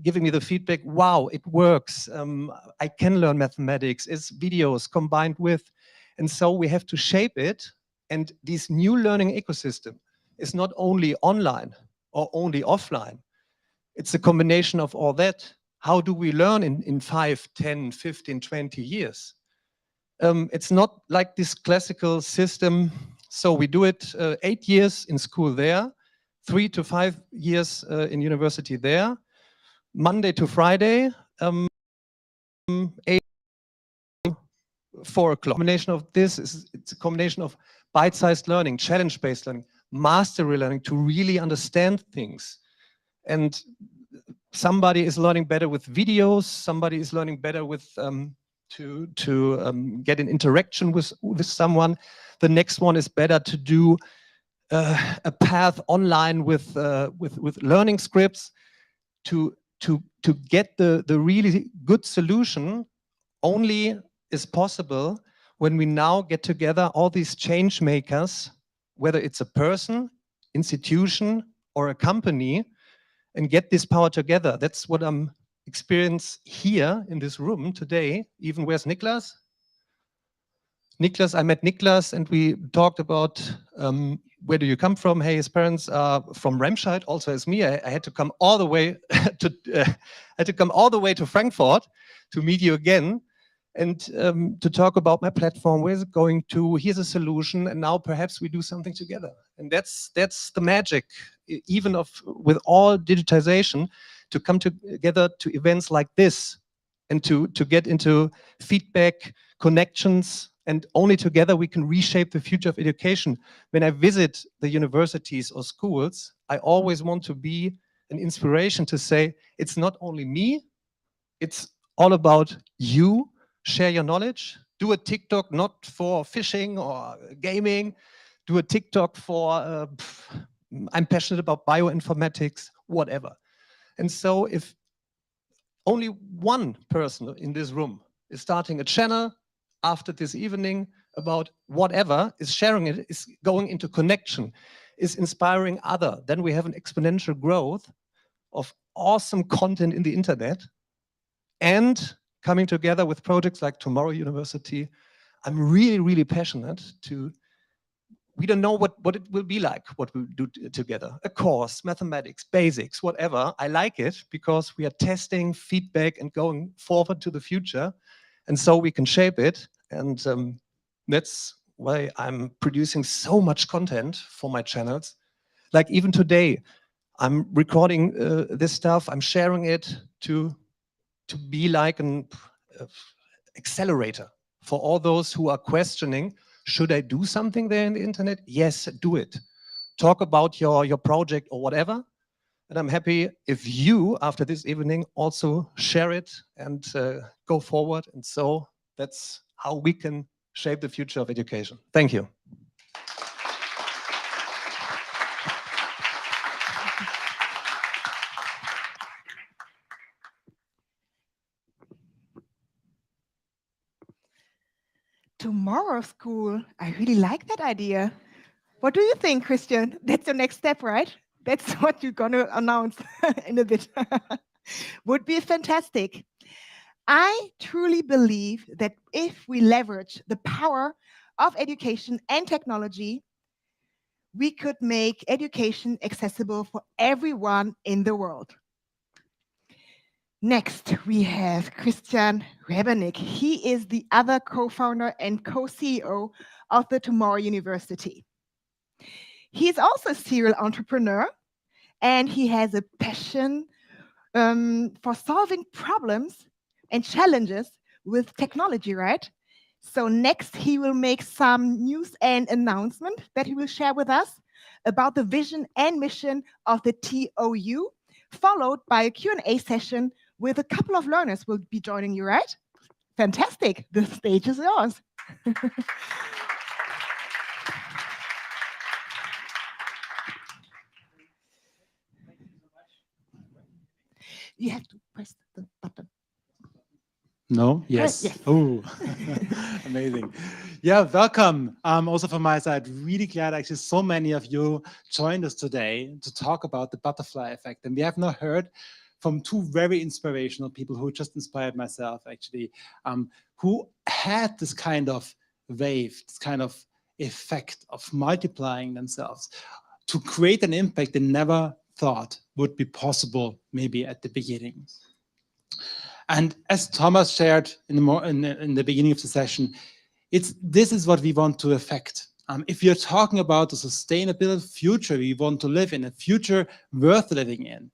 giving me the feedback, wow, it works. I can learn mathematics. It's videos combined with. And so we have to shape it. And this new learning ecosystem is not only online or only offline. It's a combination of all that. How do we learn in 5, 10, 15, 20 years? It's not like this classical system. So we do it 8 years in school there, 3 to 5 years in university there, Monday to Friday, 8 4 o'clock. Combination of this it's a combination of bite-sized learning, challenge-based learning, mastery learning to really understand things. And somebody is learning better with videos, somebody is learning better with to get an interaction with someone. The next one is better to do a path online with learning scripts to get the really good solution. Only is possible when we now get together all these change makers, whether it's a person, institution, or a company, and get this power together. That's what I'm experiencing here in this room today. Even where's Niklas? Niklas, I met Niklas and we talked about where do you come from? Hey, his parents are from Remscheid, also as me. I had to come all the way to Frankfurt to meet you again and to talk about my platform. Where's it going to? Here's a solution, and now perhaps we do something together. And that's the magic, even with all digitization, to come together to events like this and to get into feedback, connections, and only together we can reshape the future of education. When I visit the universities or schools, I always want to be an inspiration to say, it's not only me, it's all about you. Share your knowledge. Do a TikTok not for fishing or gaming. Do a TikTok for, I'm passionate about bioinformatics, whatever. And so if only one person in this room is starting a channel after this evening about whatever, is sharing it, is going into connection, is inspiring other, then we have an exponential growth of awesome content in the internet and coming together with projects like Tomorrow University. I'm really, really passionate we don't know what it will be like, what we do together. A course, mathematics, basics, whatever. I like it because we are testing feedback and going forward to the future. And so we can shape it. And that's why I'm producing so much content for my channels. Like even today, I'm recording this stuff, I'm sharing it to be like an accelerator for all those who are questioning, should I do something there in the internet? Yes, do it. Talk about your project or whatever. And I'm happy if you, after this evening, also share it and go forward. And so that's how we can shape the future of education. Thank you. Tomorrow school. I really like that idea. What do you think, Christian? That's your next step, right? That's what you're going to announce in a bit. Would be fantastic. I truly believe that if we leverage the power of education and technology, we could make education accessible for everyone in the world. Next, we have Christian Rebernik. He is the other co-founder and co-CEO of the Tomorrow University. He's also a serial entrepreneur, and he has a passion for solving problems and challenges with technology, right? So next, he will make some news and announcement that he will share with us about the vision and mission of the TOU, followed by a Q&A session with a couple of learners will be joining you, right? Fantastic. The stage is yours. You have to press the button. No? Yes. Yes. Oh, amazing. Yeah, welcome. Also from my side, really glad actually so many of you joined us today to talk about the butterfly effect. And we have now heard from two very inspirational people who just inspired myself actually, who had this kind of wave, this kind of effect of multiplying themselves to create an impact they never thought would be possible maybe at the beginning. And as Thomas shared in the beginning of the session, this is what we want to affect. If you're talking about a sustainable future we want to live in, a future worth living in,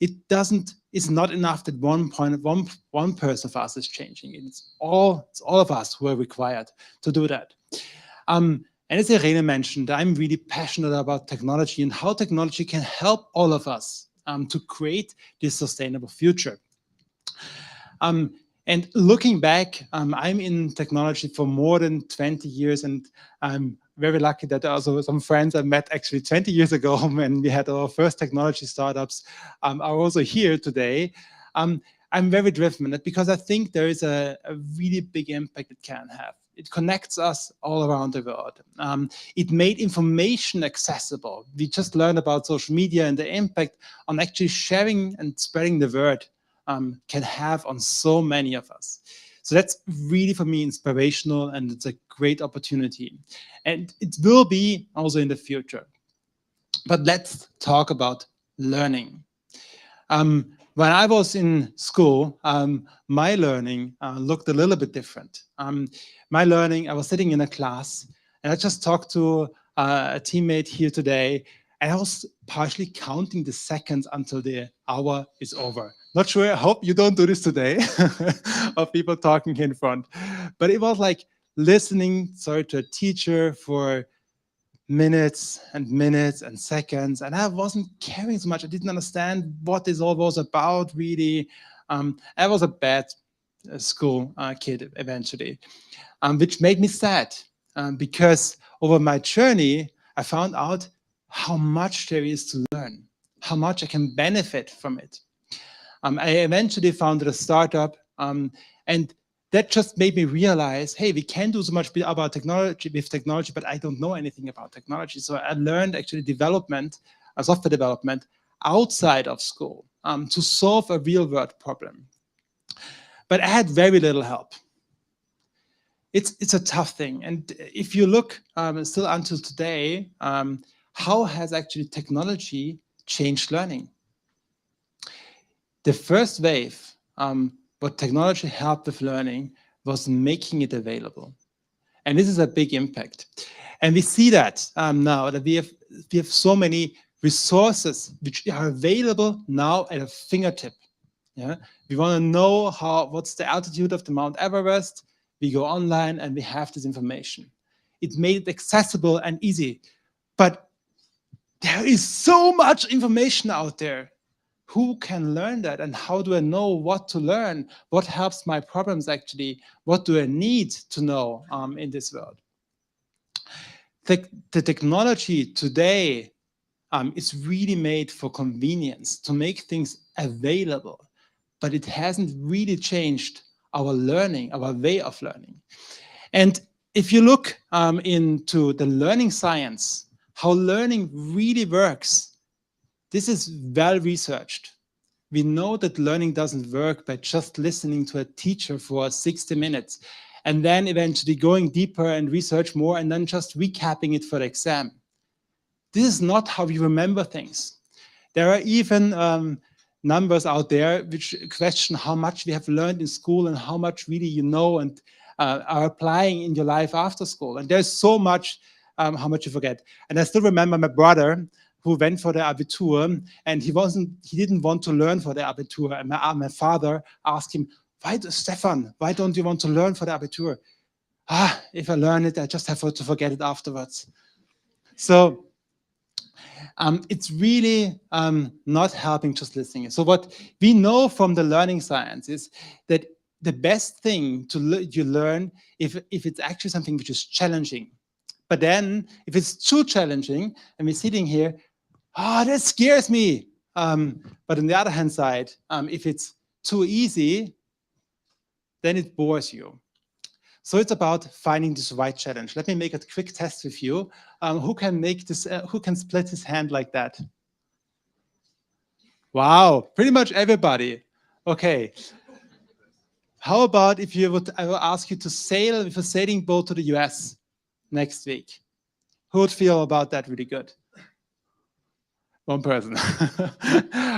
it's not enough that one person of us is changing. It's all of us who are required to do that. And as Irène mentioned, I'm really passionate about technology and how technology can help all of us to create this sustainable future. And looking back, I'm in technology for more than 20 years, and I'm very lucky that also some friends I met actually 20 years ago when we had our first technology startups are also here today. I'm very driven because I think there is a really big impact it can have. It connects us all around the world. It made information accessible. We just learned about social media and the impact on actually sharing and spreading the word can have on so many of us. So that's really, for me, inspirational, and it's a great opportunity. And it will be also in the future. But let's talk about learning. When I was in school, my learning looked a little bit different. My learning, I was sitting in a class, and I just talked to a teammate here today, and I was partially counting the seconds until the hour is over. Not sure, I hope you don't do this today, of people talking here in front. But it was like listening, to a teacher for minutes and seconds, and I wasn't caring so much. I didn't understand what this all was about, really. I was a bad school kid eventually, which made me sad, because over my journey, I found out how much there is to learn, how much I can benefit from it. I eventually founded a startup, and that just made me realize, hey, we can do so much about technology, but I don't know anything about technology. So I learned actually software development outside of school to solve a real world problem. But I had very little help. It's a tough thing. And if you look still until today, how has actually technology changed learning? The first wave, what technology helped with learning, was making it available. And this is a big impact. And we see that now that we have so many resources which are available now at a fingertip. Yeah, we want to know what's the altitude of the Mount Everest. We go online and we have this information. It made it accessible and easy. But there is so much information out there. Who can learn that, and how do I know what to learn? What helps my problems actually? What do I need to know in this world? The technology today is really made for convenience, to make things available, but it hasn't really changed our learning, our way of learning. And if you look into the learning science, how learning really works, this is well researched. We know that learning doesn't work by just listening to a teacher for 60 minutes and then eventually going deeper and research more and then just recapping it for the exam. This is not how we remember things. There are even numbers out there which question how much we have learned in school and how much really you know and are applying in your life after school. And there's so much how much you forget. And I still remember my brother who went for the Abitur, and he didn't want to learn for the Abitur. And my father asked him, Stefan, why don't you want to learn for the Abitur? If I learn it, I just have to forget it afterwards. So it's really not helping just listening. So what we know from the learning science is that the best thing you learn if it's actually something which is challenging. But then if it's too challenging and we're sitting here, that scares me. But on the other hand side, if it's too easy, then it bores you. So it's about finding this right challenge. Let me make a quick test with you. Who can make this? Who can split his hand like that? Wow, pretty much everybody. Okay. How about if I would ask you to sail with a sailing boat to the US next week? Who would feel about that really good? One person.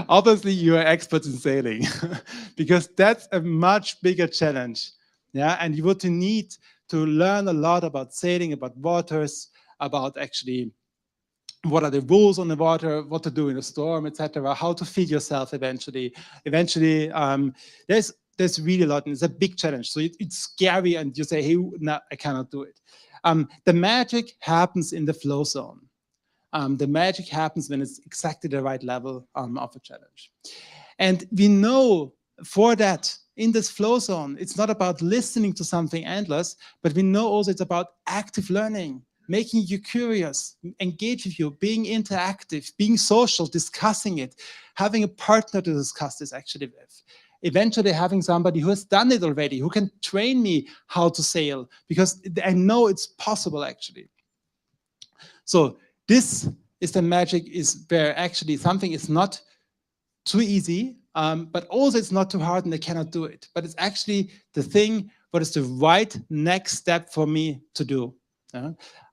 Obviously, you are experts in sailing because that's a much bigger challenge. Yeah, and you would need to learn a lot about sailing, about waters, about actually what are the rules on the water, what to do in a storm, etc., how to feed yourself eventually. There's really a lot, and it's a big challenge. So it's scary, and you say, hey, no, I cannot do it. The magic happens in the flow zone. The magic happens when it's exactly the right level of a challenge. And we know for that, in this flow zone, it's not about listening to something endless, but we know also it's about active learning, making you curious, engage with you, being interactive, being social, discussing it, having a partner to discuss this actually with. Eventually having somebody who has done it already, who can train me how to sail, because I know it's possible actually. So this is the magic, is where actually something is not too easy, but also it's not too hard and I cannot do it. But it's actually the thing, what is the right next step for me to do.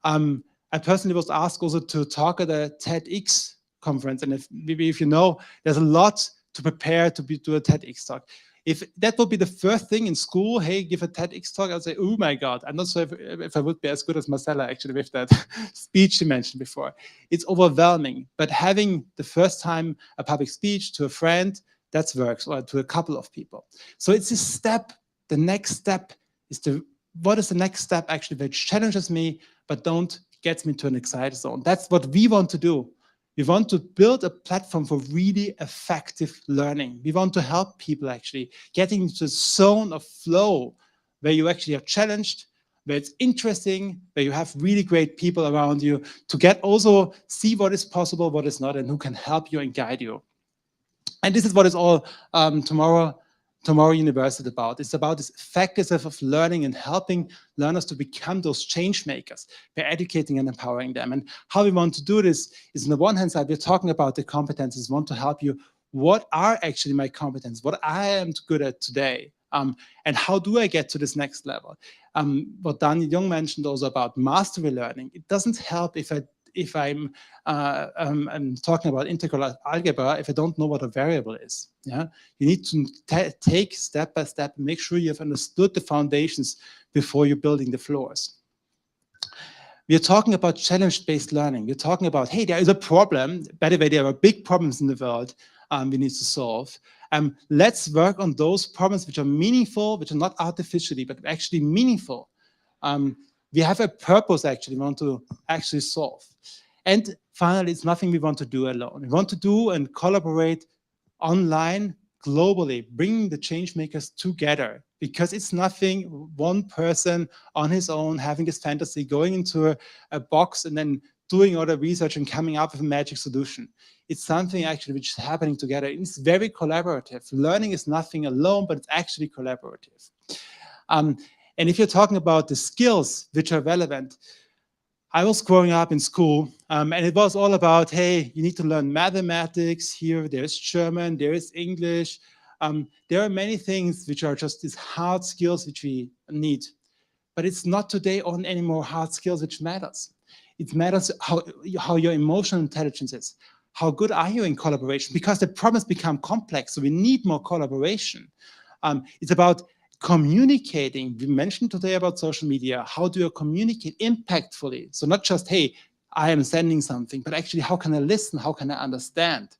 I personally was asked also to talk at a TEDx conference, and if you know, there's a lot to prepare to do a TEDx talk. If that would be the first thing in school, hey, give a TEDx talk, I'd say, oh my God, I'm not sure if I would be as good as Marcella actually with that speech she mentioned before. It's overwhelming, but having the first time a public speech to a friend, that works, or to a couple of people. So it's this step, the next step is what is the next step actually that challenges me, but don't get me to an excited zone. That's what we want to do. We want to build a platform for really effective learning. We want to help people actually getting into the zone of flow where you actually are challenged, where it's interesting, where you have really great people around you to also see what is possible, what is not, and who can help you and guide you. And this is what is all Tomorrow University about. It's about this effectiveness of learning and helping learners to become those change makers by educating and empowering them. And how we want to do this is, on the one hand side, we're talking about the competencies. We want to help you. What are actually my competencies? What I am good at today? And how do I get to this next level? What Jung mentioned also about mastery learning. It doesn't help if I'm talking about integral algebra, if I don't know what a variable is. Yeah, you need to take step by step, make sure you have understood the foundations before you're building the floors. We're talking about challenge-based learning. We're talking about, hey, there is a problem. By the way, there are big problems in the world we need to solve. Let's work on those problems which are meaningful, which are not artificially, but actually meaningful. We have a purpose actually we want to actually solve. And finally, it's nothing we want to do alone. We want to do and collaborate online, globally, bringing the change makers together, because it's nothing one person on his own having this fantasy, going into a box and then doing all the research and coming up with a magic solution. It's something actually which is happening together. It's very collaborative. Learning is nothing alone, but it's actually collaborative. And if you're talking about the skills which are relevant, I was growing up in school, and it was all about, hey, you need to learn mathematics here, there's German, there is English. There are many things which are just these hard skills which we need. But it's not today on any more hard skills which matters. It matters how your emotional intelligence is. How good are you in collaboration? Because the problems become complex, so we need more collaboration. It's about communicating. We mentioned today about social media. How do you communicate impactfully? So not just, hey, I am sending something, but actually, how can I listen? How can I understand?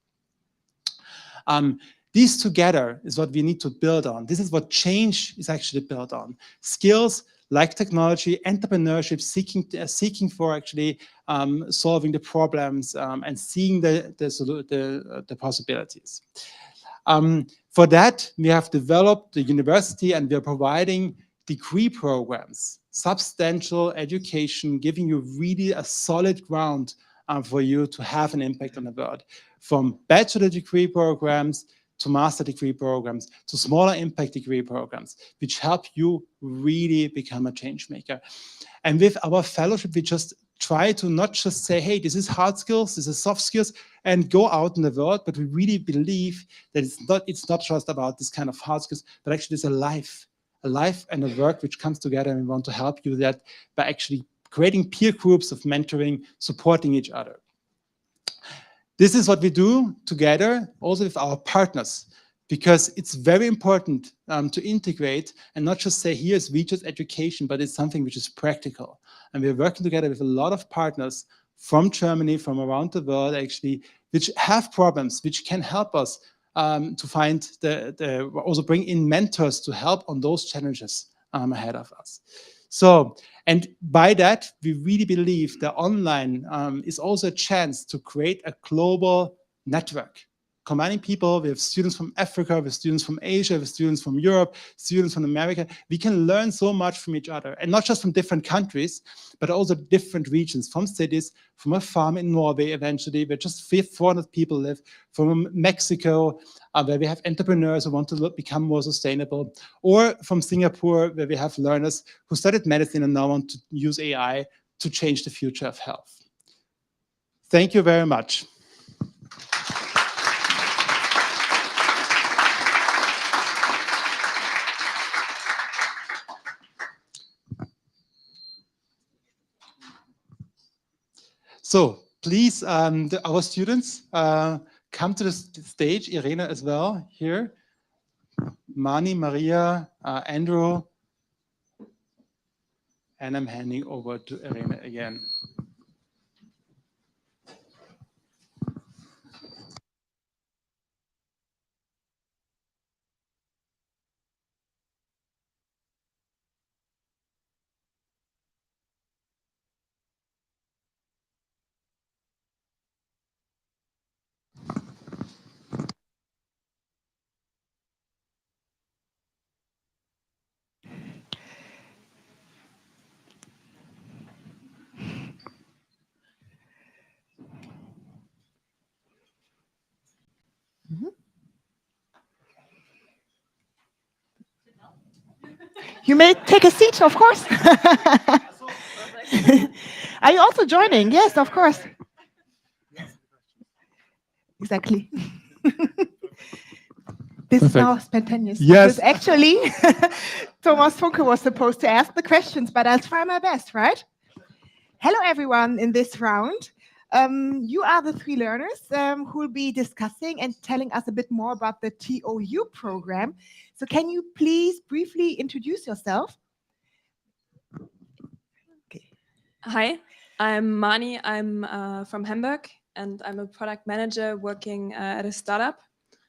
These together is what we need to build on. This is what change is actually built on. Skills like technology, entrepreneurship, seeking for actually solving the problems and seeing the possibilities. For that, we have developed the university and we are providing degree programs, substantial education, giving you really a solid ground for you to have an impact on the world. From bachelor degree programs to master degree programs, to smaller impact degree programs, which help you really become a change maker. And with our fellowship, we just try to not just say, hey, this is hard skills, this is soft skills, and go out in the world, but we really believe that it's not just about this kind of hard skills, but actually it's a life and a work which comes together, and we want to help you that by actually creating peer groups of mentoring, supporting each other. This is what we do together also with our partners, because it's very important to integrate and not just say, here's just education, but it's something which is practical. And we're working together with a lot of partners from Germany, from around the world, actually, which have problems, which can help us to find also bring in mentors to help on those challenges ahead of us. So, and by that, we really believe that online is also a chance to create a global network, combining people. We have students from Africa, we have students from Asia, we have students from Europe, students from America. We can learn so much from each other, and not just from different countries, but also different regions, from cities, from a farm in Norway eventually, where just 400 people live, from Mexico, where we have entrepreneurs who want to become more sustainable, or from Singapore, where we have learners who studied medicine and now want to use AI to change the future of health. Thank you very much. So please, our students, come to the stage. Irène as well here. Mani, Maria, Andrew. And I'm handing over to Irène again. You may take a seat, of course. Are you also joining? Yes, of course. Exactly. This is now spontaneous. Yes. Actually, Thomas Funke was supposed to ask the questions, but I'll try my best, right? Hello, everyone in this round. You are the three learners who will be discussing and telling us a bit more about the TOU program. So can you please briefly introduce yourself? Okay. Hi, I'm Mani. I'm from Hamburg, and I'm a product manager working at a startup.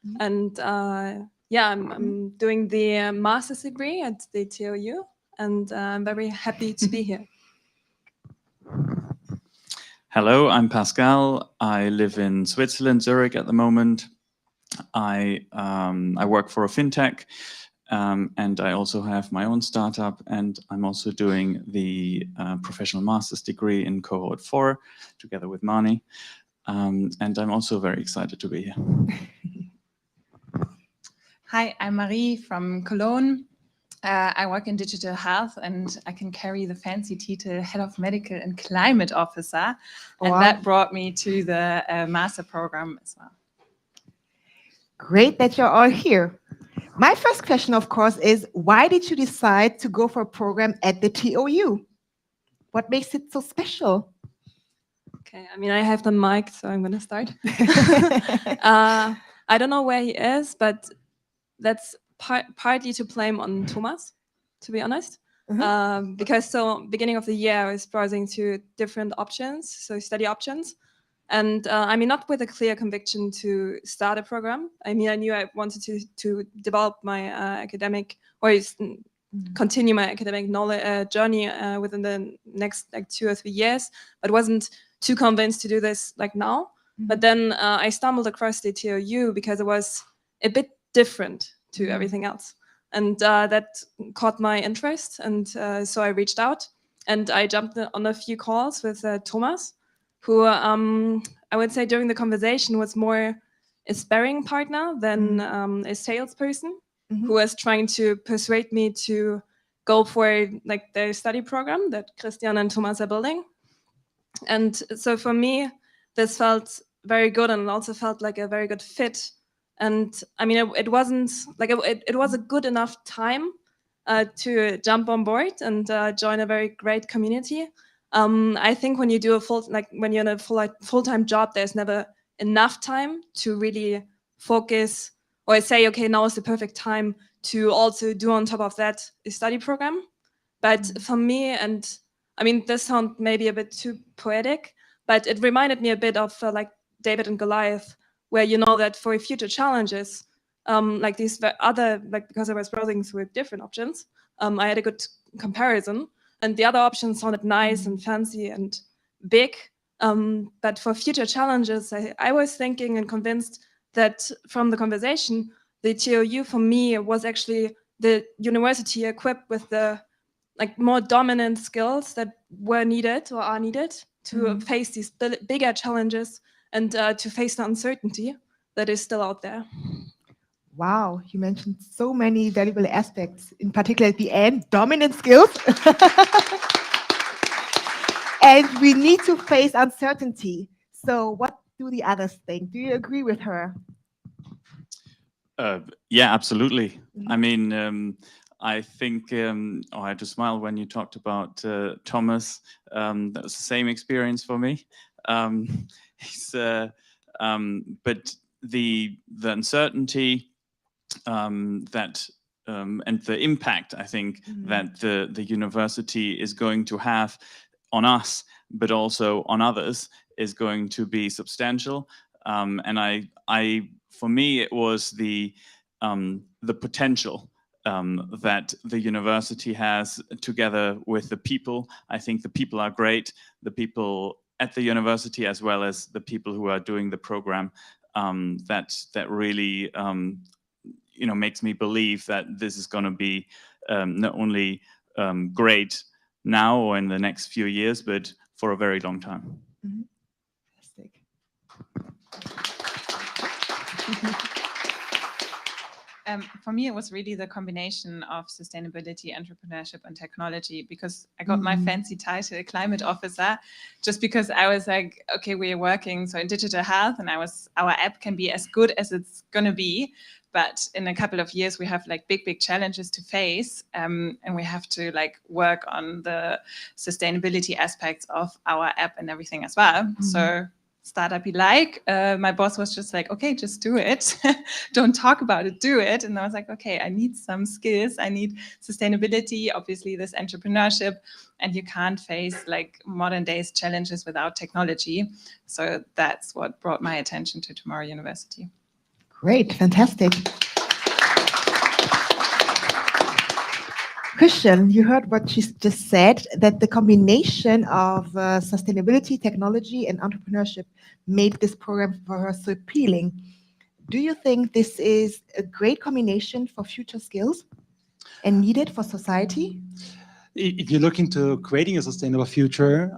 Mm-hmm. And yeah, I'm doing the master's degree at the TOU, and I'm very happy to be here. Hello, I'm Pascal. I live in Switzerland, Zurich at the moment. I work for a fintech, and I also have my own startup, and I'm also doing the professional master's degree in cohort 4 together with Mani. And I'm also very excited to be here. Hi, I'm Marie from Cologne. I work in digital health, and I can carry the fancy title Head of Medical and Climate Officer. And wow. That brought me to the master program as well. Great that you're all here. My first question, of course, is why did you decide to go for a program at the TOU? What makes it so special? Okay, I mean, I have the mic, so I'm going to start. I don't know where he is, but that's partly to blame on Thomas, to be honest. Because beginning of the year, I was browsing to different options, so study options. And I mean, not with a clear conviction to start a program. I mean, I knew I wanted to develop my academic, or continue my academic knowledge journey within the next like 2 or 3 years, but wasn't too convinced to do this like now. But then I stumbled across the TOU because it was a bit different to everything else. And that caught my interest. And so I reached out and I jumped on a few calls with Thomas, who I would say during the conversation was more a sparring partner than a salesperson, who was trying to persuade me to go for like the study program that Christian and Thomas are building. And so for me, this felt very good, and it also felt like a very good fit. And I mean, it wasn't like it was a good enough time to jump on board and join a very great community. I think when you do when you're in a full-time job, there's never enough time to really focus or say, okay, now is the perfect time to also do on top of that a study program. But for me, and I mean, this sounds maybe a bit too poetic, but it reminded me a bit of like David and Goliath, where you know that for future challenges, like these other, like because I was browsing through different options, I had a good comparison, and the other options sounded nice and fancy and big. But for future challenges, I was thinking and convinced that from the conversation, the TOU for me was actually the university equipped with the like more dominant skills that were needed or are needed to face these bigger challenges and to face the uncertainty that is still out there. Wow, you mentioned so many valuable aspects, in particular at the end, dominant skills. And we need to face uncertainty. So what do the others think? Do you agree with her? Yeah, absolutely. I mean, I think I had to smile when you talked about Thomas. That was the same experience for me. He's, but the uncertainty that and the impact, I think, that the university is going to have on us, but also on others, is going to be substantial. And I, for me, it was the potential that the university has together with the people. I think the people are great. The people at the university, as well as the people who are doing the program, that really makes me believe that this is going to be not only great now or in the next few years, but for a very long time. Fantastic. For me, it was really the combination of sustainability, entrepreneurship, and technology, because I got my fancy title, climate officer, just because I was like, okay, we're working so in digital health, and our app can be as good as it's going to be. But in a couple of years, we have like big challenges to face, and we have to like work on the sustainability aspects of our app and everything as well. So startup-y like, my boss was just like, okay, just do it. Don't talk about it, do it. And I was like, okay, I need some skills. I need sustainability, obviously this entrepreneurship, and you can't face like modern days challenges without technology. So that's what brought my attention to Tomorrow University. Great, fantastic. Christian, you heard what she just said, that the combination of sustainability, technology, and entrepreneurship made this program for her so appealing. Do you think this is a great combination for future skills and needed for society? If you look into creating a sustainable future,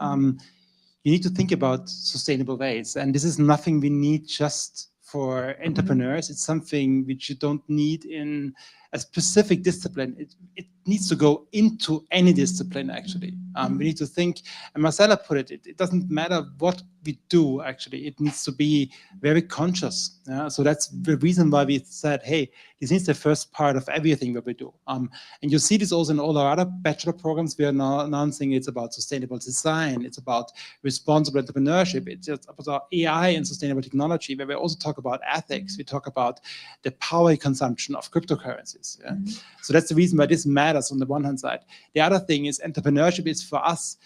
you need to think about sustainable ways. And this is nothing we need just for entrepreneurs. It's something which you don't need in a specific discipline. It needs to go into any discipline, actually. We need to think, and Marcella put it, it doesn't matter what we do, actually. It needs to be very conscious. So that's the reason why we said, hey, this is the first part of everything that we do. And you see this also in all our other bachelor programs. We are now announcing it's about sustainable design. It's about responsible entrepreneurship. It's just about AI and sustainable technology, where we also talk about ethics. We talk about the power consumption of cryptocurrencies. services. Yeah? So that's the reason why this matters on the one hand side. The other thing is entrepreneurship is for us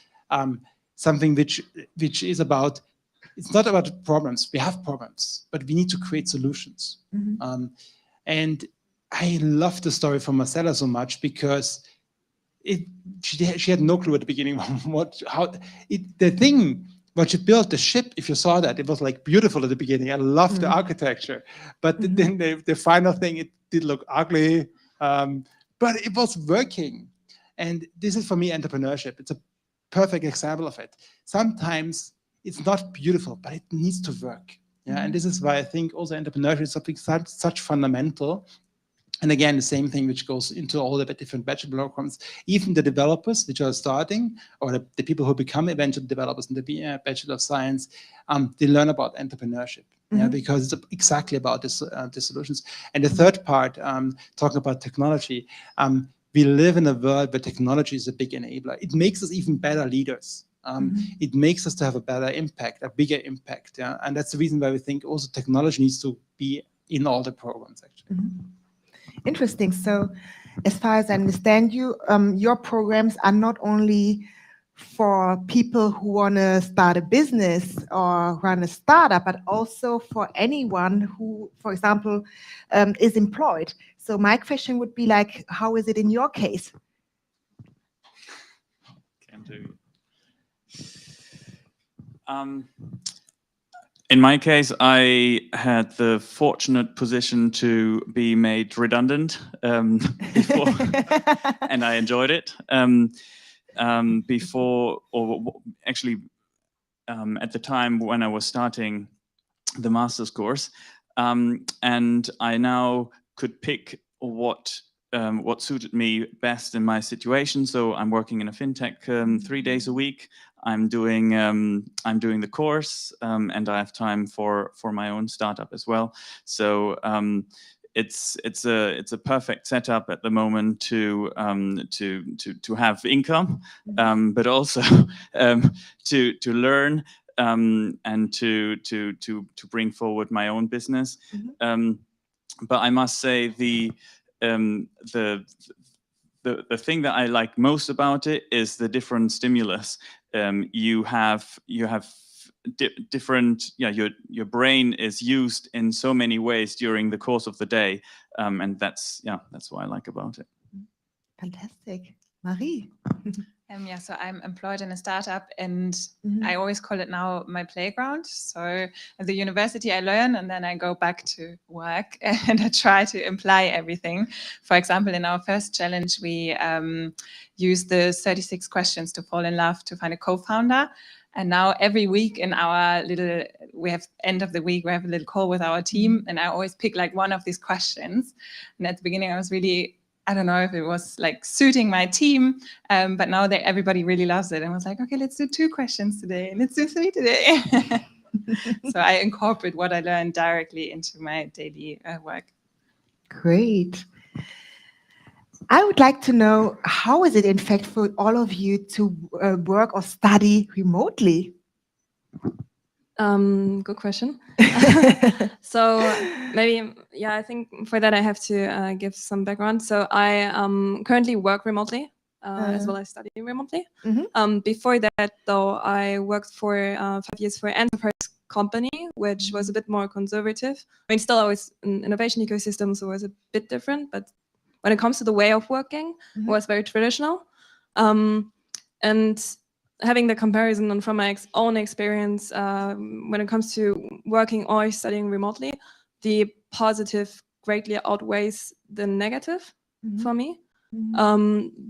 something which is about, it's not about problems. We have problems, but we need to create solutions. And I love the story from Marcella so much because she had no clue at the beginning what she built, the ship, if you saw that, it was like beautiful at the beginning. I loved the architecture, but then the final thing, it did look ugly, but it was working. And this is for me entrepreneurship. It's a perfect example of it. Sometimes it's not beautiful, but it needs to work. Yeah, and this is why I think also entrepreneurship is something such fundamental. And again, the same thing which goes into all the different bachelor programs, even the developers which are starting, or the people who become eventual developers in the Bachelor of Science, they learn about entrepreneurship, yeah, because it's exactly about this, the solutions. And the third part, talking about technology, we live in a world where technology is a big enabler. It makes us even better leaders. It makes us to have a better impact, a bigger impact. Yeah? And that's the reason why we think also technology needs to be in all the programs, actually. Interesting. So as far as I understand you, your programs are not only for people who want to start a business or run a startup, but also for anyone who, for example, is employed. So my question would be like, how is it in your case? Can do. In my case, I had the fortunate position to be made redundant before, and I enjoyed it. Before, or actually, at the time when I was starting the master's course, and I now could pick what suited me best in my situation. So I'm working in a fintech 3 days a week. I'm doing the course, and I have time for my own startup as well. So it's a perfect setup at the moment to have income, but also to learn and to bring forward my own business. But I must say the thing that I like most about it is the different stimulus. You have different, your brain is used in so many ways during the course of the day, and that's what I like about it. Fantastic. Marie. Yeah, so I'm employed in a startup, and I always call it now my playground. So at the university I learn, and then I go back to work and I try to apply everything. For example, in our first challenge, we used the 36 questions to fall in love to find a co-founder. And now every week in our we have end of the week, we have a little call with our team, and I always pick like one of these questions. And at the beginning I was really, I don't know if it was like suiting my team, but now that everybody really loves it, and I was like, okay, let's do 2 questions today, let's do 3 today. So I incorporate what I learned directly into my daily work. Great. I would like to know, how is it in fact for all of you to work or study remotely? Good question. So maybe, yeah, I think for that I have to give some background. So I currently work remotely as well as study remotely. Before that, though, I worked for 5 years for an enterprise company, which was a bit more conservative. I mean, still always an innovation ecosystem, so it was a bit different, but when it comes to the way of working, it was very traditional. And having the comparison from my own experience, when it comes to working or studying remotely, the positive greatly outweighs the negative for me.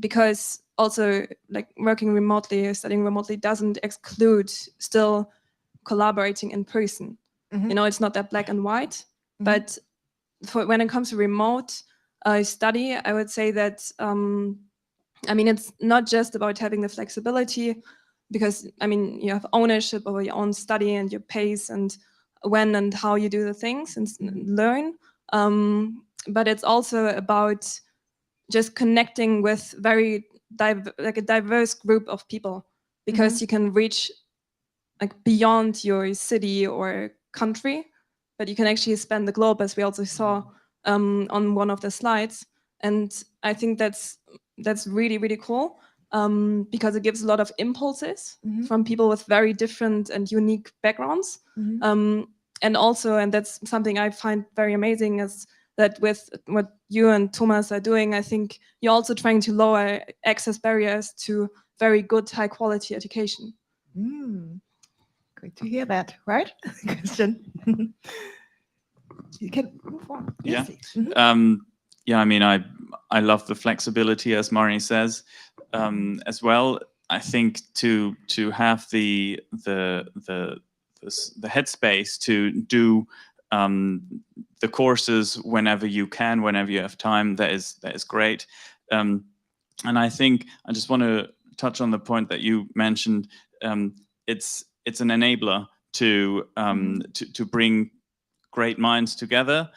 Because also like working remotely or studying remotely doesn't exclude still collaborating in person. You know, it's not that black and white, but when it comes to remote study, I would say that, I mean, it's not just about having the flexibility, because, I mean, you have ownership over your own study and your pace and when and how you do the things and learn. But it's also about just connecting with a diverse group of people, because you can reach like beyond your city or country, but you can actually span the globe, as we also saw on one of the slides. And I think that's really, really cool, because it gives a lot of impulses from people with very different and unique backgrounds. And also, and that's something I find very amazing, is that with what you and Thomas are doing, I think you're also trying to lower access barriers to very good, high quality education. Great to hear that, right? Christian. You can move on. Yeah. Yes. Yeah, I mean, I love the flexibility, as Mari says, as well. I think to have the headspace to do the courses whenever you can, whenever you have time, that is great. And I think I just want to touch on the point that you mentioned. It's an enabler to bring great minds together,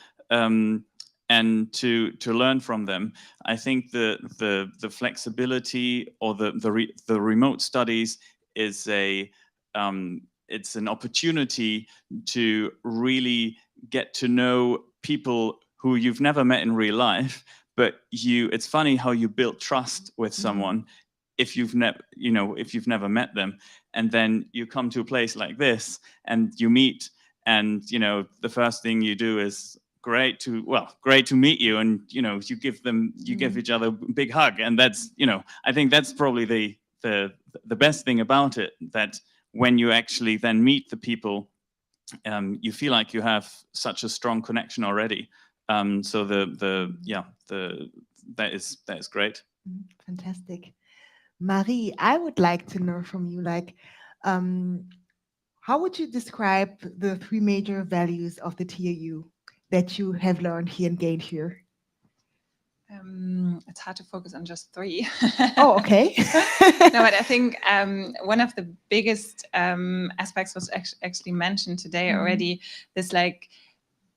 and to learn from them. I think the flexibility or the remote studies is it's an opportunity to really get to know people who you've never met in real life, but it's funny how you build trust with someone if you've never met them, and then you come to a place like this and you meet, and the first thing you do is great to meet you, and you give each other a big hug, and that's I think that's probably the best thing about it, that when you actually then meet the people, you feel like you have such a strong connection already. So that is great. Fantastic. Marie, I would like to know from you, how would you describe the 3 major values of the TAU that you have learned here and gained here? It's hard to focus on just 3. Oh, okay. No, but I think one of the biggest aspects was actually mentioned today already. This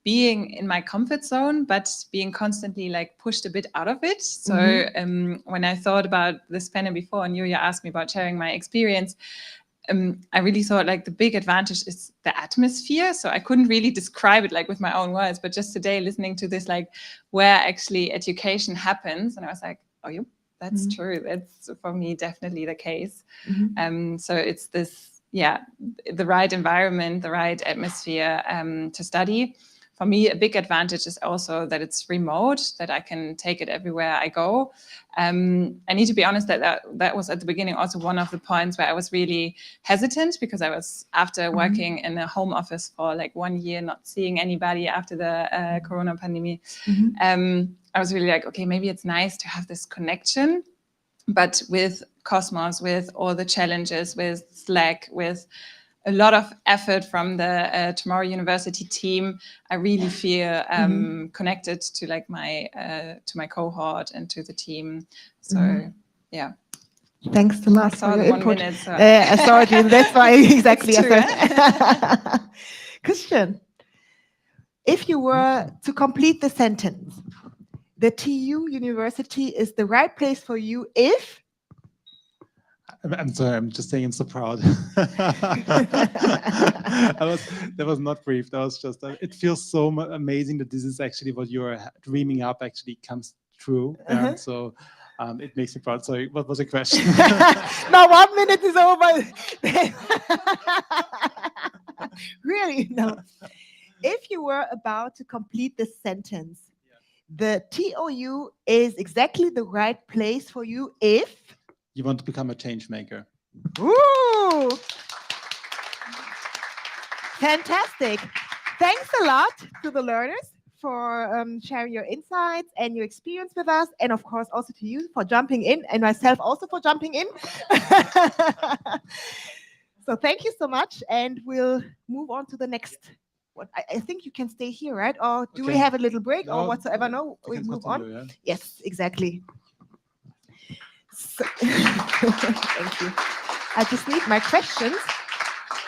being in my comfort zone, but being constantly pushed a bit out of it. So when I thought about this panel before, and you asked me about sharing my experience, I really thought the big advantage is the atmosphere. So I couldn't really describe it with my own words, but just today listening to this, where actually education happens, and I was like, oh, yeah, that's true. That's for me definitely the case. So it's this, the right environment, the right atmosphere to study. For me, a big advantage is also that it's remote, that I can take it everywhere I go. I need to be honest that was at the beginning also one of the points where I was really hesitant, because I was, after working in a home office for 1 year, not seeing anybody after the Corona pandemic. I was really okay, maybe it's nice to have this connection, but with Cosmos, with all the challenges, with Slack, with a lot of effort from the Tomorrow University team, I really feel connected to my cohort and to the team. So yeah. Thanks a lot for your 1 input. minute, so. I saw it. That's why exactly. It's true, Christian, if you were to complete the sentence, the TU University is the right place for you if... I'm sorry, I'm just saying I'm so proud. That was not brief. That was just, it feels so amazing that this is actually what you're dreaming up actually comes true. So it makes me proud. Sorry, what was the question? Now 1 minute is over. Really? No. If you were about to complete the sentence, the TOU is exactly the right place for you if... You want to become a change maker. Ooh! Fantastic. Thanks a lot to the learners for sharing your insights and your experience with us. And of course, also to you for jumping in, and myself also for jumping in. So thank you so much. And we'll move on to the next one. I think you can stay here, right? Or do we have a little break or whatsoever? No, we move on. Yeah? Yes, exactly. So, thank you. I just need my questions.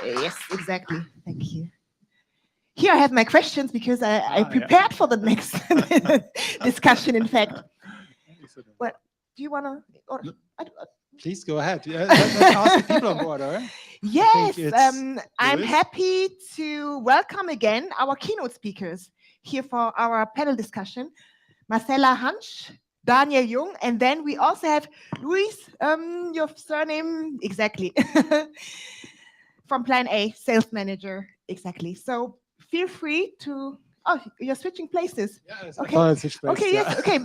Yes, exactly. Thank you. Here I have my questions because I prepared for the next discussion, in fact. Well, do you want to? Please go ahead. Let's ask the people on board, all right? Yes, I'm happy to welcome again our keynote speakers here for our panel discussion. Marcella Hanche Daniel Jung, and then we also have Luis, your surname, exactly, from Plan A, sales manager, exactly. So feel free to, oh, you're switching places. Yeah, Okay. I switch places, Okay, yeah. yes, okay,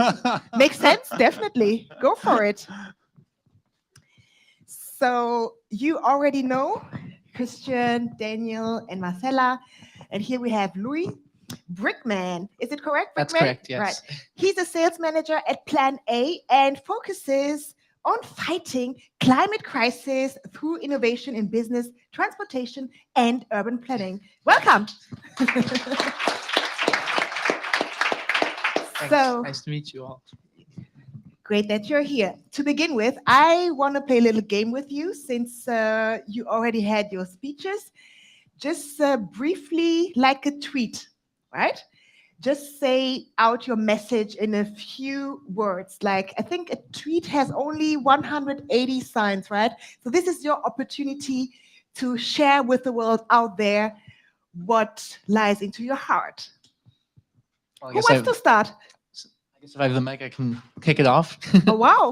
makes sense, definitely, go for it. So you already know Christian, Daniel, and Marcella, and here we have Louis. Brickman, is it correct? That's Brickman? correct, yes. Right. He's a sales manager at Plan A and focuses on fighting climate crisis through innovation in business, transportation, and urban planning. Welcome. Thanks. So, Nice to meet you all. great that you're here. To begin with, I want to play a little game with you since you already had your speeches. Just briefly, like a tweet, right? Just say out your message in a few words. Like, I think a tweet has only 180 signs, right? So this is your opportunity to share with the world out there what lies into your heart. Well, Who wants to start? I guess if I have the mic, I can kick it off. Oh, wow.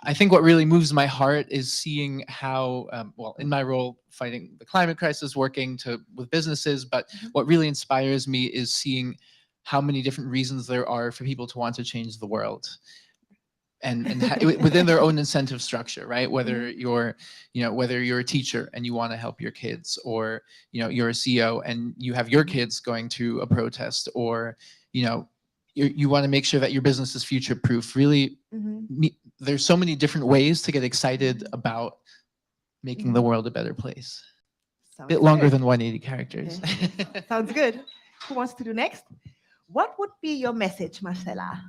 I think what really moves my heart is seeing how, well, in my role, fighting the climate crisis, working with businesses, but what really inspires me is seeing how many different reasons there are for people to want to change the world. And within their own incentive structure, right? Whether you're, whether you're a teacher and you want to help your kids, or, you're a CEO and you have your kids going to a protest, or, you want to make sure that your business is future-proof. Really, there's so many different ways to get excited about making the world a better place. Sounds A bit longer good. than 180 characters. Okay. Sounds good. Who wants to do next? What would be your message, Marcella?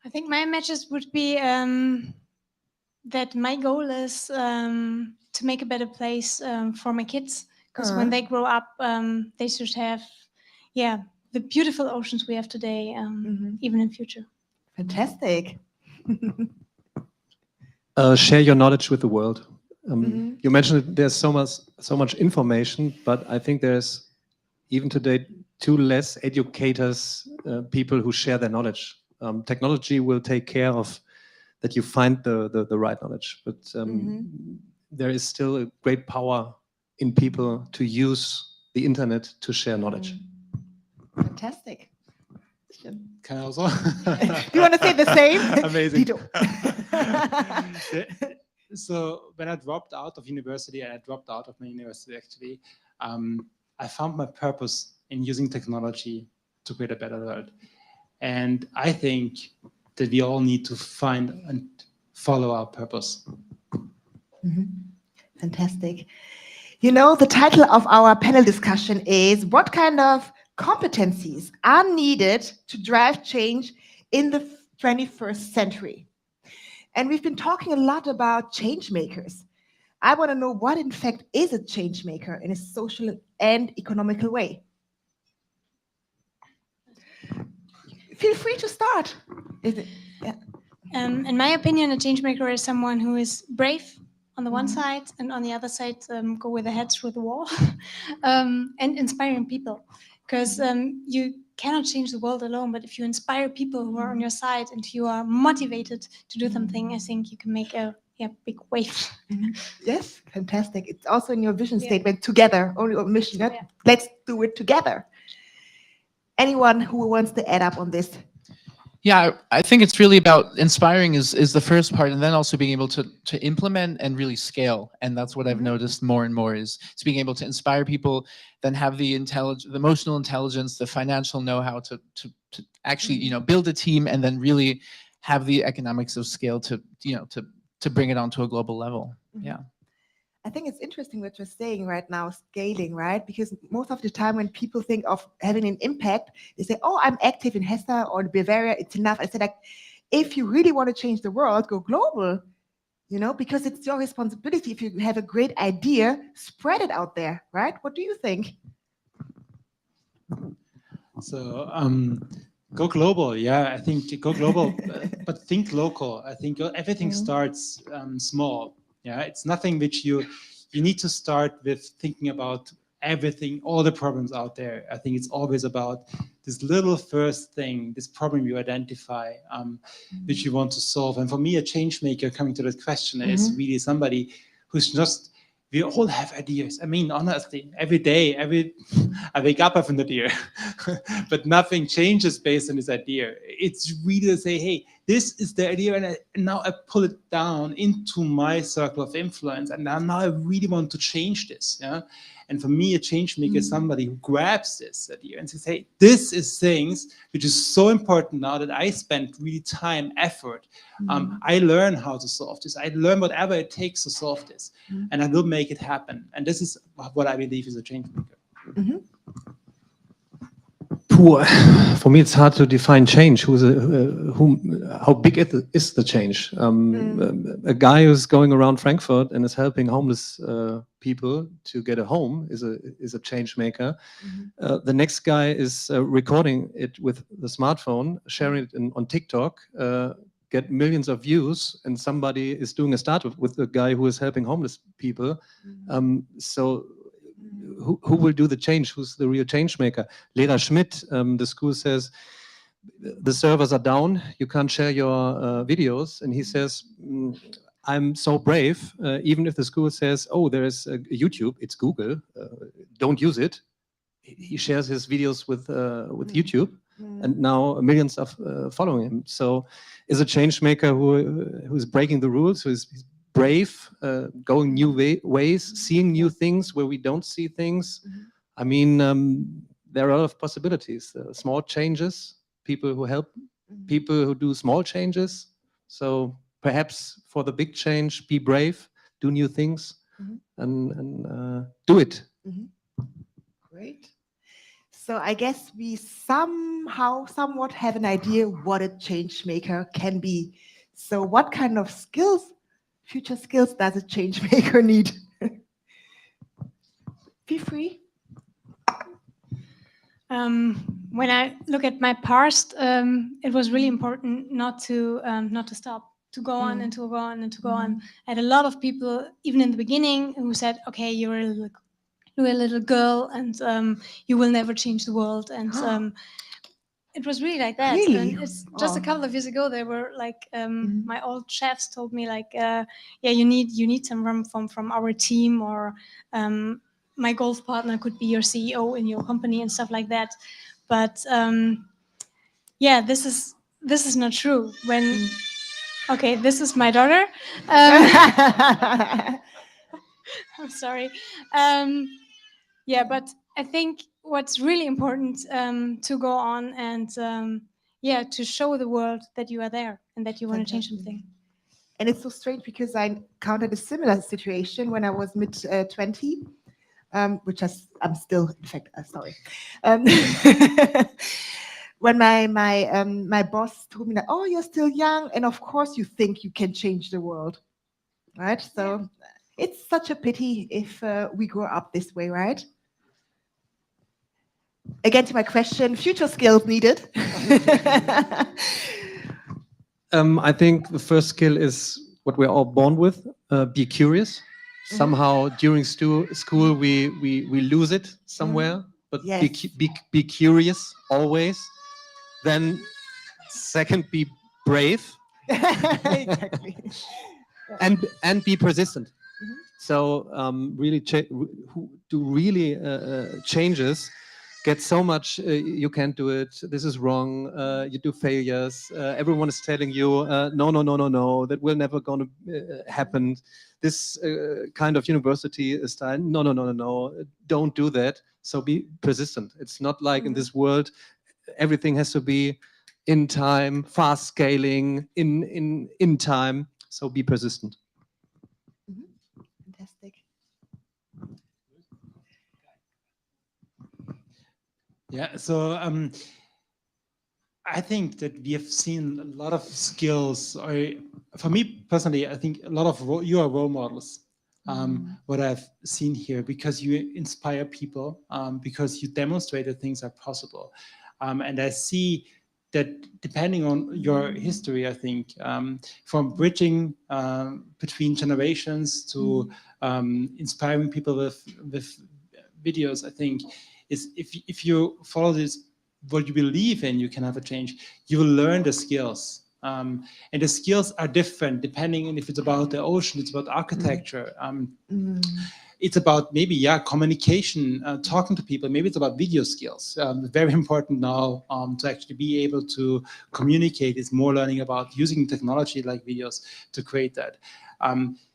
I think my message would be that my goal is to make a better place for my kids, because when they grow up, they should have, the beautiful oceans we have today, even in future. Fantastic. Share your knowledge with the world. You mentioned there's so much information, but I think there's even today too less educators, people who share their knowledge. Technology will take care of that you find the right knowledge, but there is still a great power in people to use the internet to share knowledge. Fantastic. Can I also? Do you want to say the same? Amazing. Dito. So when I dropped out of university, and I dropped out of my university actually, I found my purpose in using technology to create a better world. And I think that we all need to find and follow our purpose. Fantastic. You know, the title of our panel discussion is what kind of competencies are needed to drive change in the 21st century? And we've been talking a lot about change makers. I want to know what, in fact, is a change maker in a social and economical way. Feel free to start. In my opinion, a change maker is someone who is brave on the one side, and on the other side, go with their heads through the wall, and inspiring people. Because you cannot change the world alone, but if you inspire people who are on your side and you are motivated to do something, I think you can make a big wave. Yes, fantastic. It's also in your vision statement, together, only on mission. Let's do it together. Anyone who wants to add up on this? Yeah, I think it's really about inspiring is the first part, and then also being able to implement and really scale. And that's what I've noticed more and more is being able to inspire people, then have the emotional intelligence, the financial know-how to actually build a team, and then really have the economics of scale to bring it onto a global level. Yeah. I think it's interesting what you're saying right now, scaling, right? Because most of the time when people think of having an impact, they say, oh, I'm active in Hessen or Bavaria, it's enough. I said, like, if you really want to change the world, go global, because it's your responsibility. If you have a great idea, spread it out there, right? What do you think? So go global. Yeah, I think go global, but think local. I think everything starts small. Yeah, it's nothing which you need to start with thinking about everything, all the problems out there. I think it's always about this little first thing, this problem you identify, which you want to solve. And for me, a change maker, coming to that question, is really somebody who's just, we all have ideas. I mean, honestly, every day, I wake up with an idea, but nothing changes based on this idea. It's really to say, hey, this is the idea, and now I pull it down into my circle of influence, and now I really want to change this. Yeah. And for me, a change maker is somebody who grabs this idea and says, hey, this is things which is so important now that I spend really time, effort. I learn how to solve this. I learn whatever it takes to solve this. And I will make it happen. And this is what I believe is a change maker. For me, it's hard to define change. How big is the change? A guy who's going around Frankfurt and is helping homeless people to get a home is a change maker. The next guy is recording it with the smartphone, sharing it on TikTok, get millions of views, and somebody is doing a startup with the guy who is helping homeless people. So who will do the change? Who's the real change maker? Lehrer Schmidt, the school says, the servers are down, you can't share your videos. And he says, I'm so brave, even if the school says, oh, there is YouTube, it's Google, don't use it. He shares his videos with YouTube, and now millions of following him. So is a change maker who's breaking the rules, who's brave, going new ways, seeing new things where we don't see things. I mean, there are a lot of possibilities. Small changes, people who help, people who do small changes. So perhaps for the big change, be brave, do new things, and do it. Great. So I guess we somewhat have an idea what a change maker can be. So what kind of skills, future skills, does a change maker need? Be free. When I look at my past, it was really important not to stop, to go on and to go on and to go on. I had a lot of people, even in the beginning, who said, "Okay, you're a little girl, and you will never change the world." And it was really like that. Really? And it's just a couple of years ago, they were like, my old chefs told me, like, yeah, you need someone from our team, or my golf partner could be your CEO in your company and stuff like that. But yeah, this is not true. Okay, this is my daughter. I'm sorry. Yeah, but I think what's really important to go on and yeah, to show the world that you are there and that you want to change something. And it's so strange because I encountered a similar situation when I was mid-20, which I'm still, in fact, sorry. When my boss told me that, oh, you're still young, and of course you think you can change the world, right? So it's such a pity if we grow up this way, right? Again, to my question, future skills needed. I think the first skill is what we're all born with, be curious. Somehow during school we lose it somewhere, but Yes. be curious always. Then second, be brave. Exactly. and be persistent. So really do changes. Get so much, you can't do it, this is wrong, you do failures, everyone is telling you, no, that will never gonna happen. This kind of university style, no, don't do that. So be persistent. It's not like in this world, everything has to be in time, fast scaling, in time. So be persistent. Fantastic. Yeah, so I think that we have seen a lot of skills, or for me personally, I think a lot of you are role models, what I've seen here, because you inspire people, because you demonstrate that things are possible. And I see that depending on your history, I think, from bridging between generations to inspiring people with videos, I think, is if you follow this, what you believe in, you can have a change. You will learn the skills. And the skills are different depending on if it's about the ocean, it's about architecture. It's about maybe, communication, talking to people. Maybe it's about video skills. Very important now to actually be able to communicate. Is more learning about using technology like videos to create that.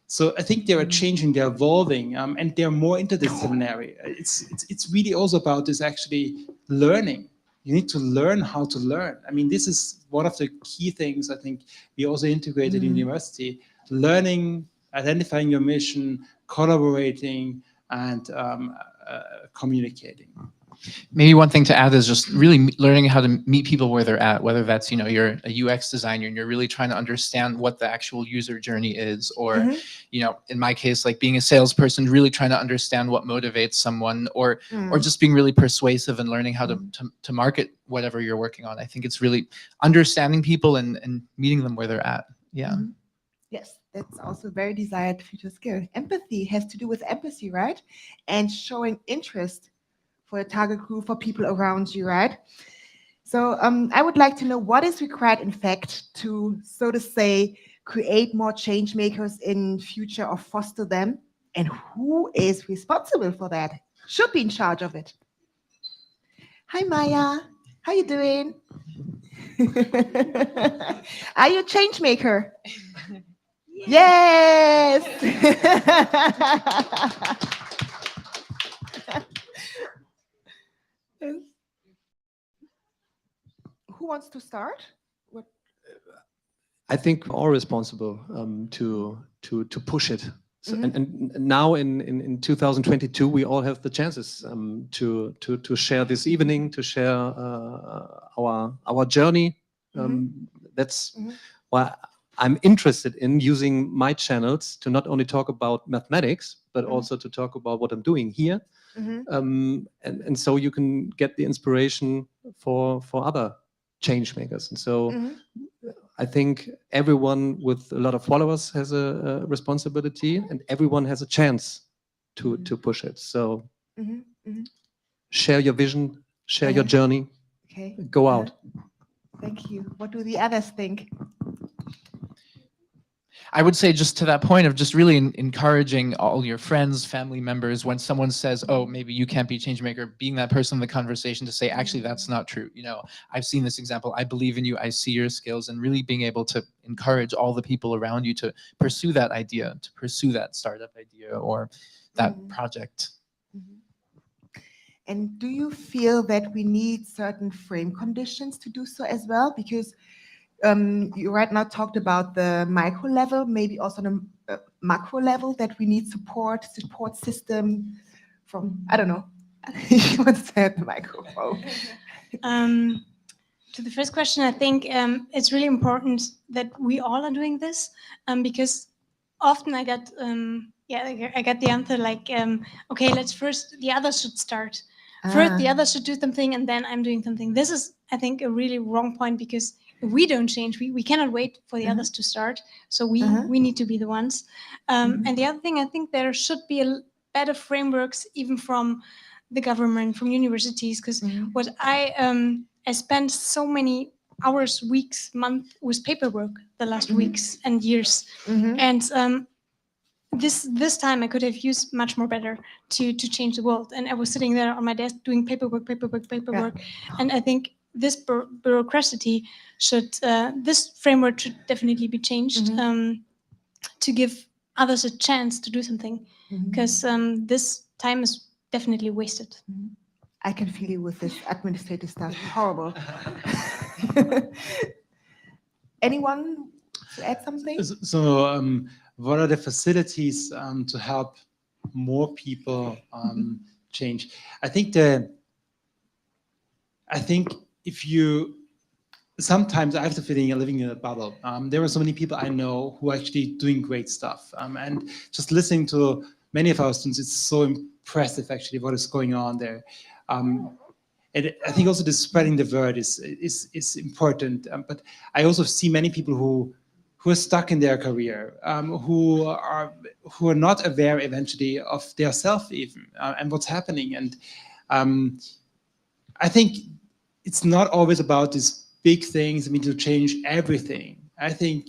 So I think they are changing, they're evolving, and they're more interdisciplinary. It's really also about this actually learning. You need to learn how to learn. I mean, this is one of the key things I think we also integrated in university. Learning, identifying your mission, collaborating, and communicating. Maybe one thing to add is just really learning how to meet people where they're at, whether that's, you know, you're a UX designer and you're really trying to understand what the actual user journey is, or, you know, in my case, like being a salesperson, really trying to understand what motivates someone, or just being really persuasive and learning how to market whatever you're working on. I think it's really understanding people and meeting them where they're at. Yeah. Yes, that's also a very desired future skill. Empathy has to do with empathy, right? And showing interest for a target group, for people around you, right? So I would like to know what is required, in fact, to, so to say, create more change makers in future or foster them, and who is responsible for that? Should be in charge of it. Hi, Maya. How you doing? Are you a change maker? Yes. Who wants to start? What? I think we're all responsible to push it. So, and now in 2022, we all have the chances to share this evening, to share our journey. That's why I'm interested in using my channels to not only talk about mathematics, but also to talk about what I'm doing here. And so you can get the inspiration for other change makers. And so I think everyone with a lot of followers has a responsibility, and everyone has a chance to push it. So share your vision, share your journey, go out. Thank you. What do the others think? I would say, just to that point of just really encouraging all your friends, family members, when someone says, oh, maybe you can't be a change maker, being that person in the conversation to say, actually, that's not true. You know, I've seen this example. I believe in you. I see your skills, and really being able to encourage all the people around you to pursue that idea, to pursue that startup idea or that project. And do you feel that we need certain frame conditions to do so as well? Because you right now talked about the micro level, maybe also on a macro level, that we need support system from, I don't know, you want to say at the microphone. To the first question, I think it's really important that we all are doing this, because often I get the answer like, okay, let's first, the others should start. First, the others should do something, and then I'm doing something. This is, I think, a really wrong point, because if we don't change, we cannot wait for the others to start. So we need to be the ones. And the other thing, I think there should be better frameworks, even from the government, from universities, because what I spent so many hours, weeks, months with paperwork the last weeks and years. And this time I could have used much more better to change the world. And I was sitting there on my desk doing paperwork. And I think this bureaucracy should, this framework should definitely be changed to give others a chance to do something, because this time is definitely wasted. I can feel you with this administrative stuff. Horrible. Anyone to add something? So what are the facilities to help more people change? I think if you, sometimes I have the feeling you're living in a bubble. There are so many people I know who are actually doing great stuff. And just listening to many of our students, it's so impressive actually what is going on there. And I think also the spreading the word is important. But I also see many people who who are stuck in their career, who are not aware eventually of their self even and what's happening. And I think it's not always about these big things. I mean, to change everything. I think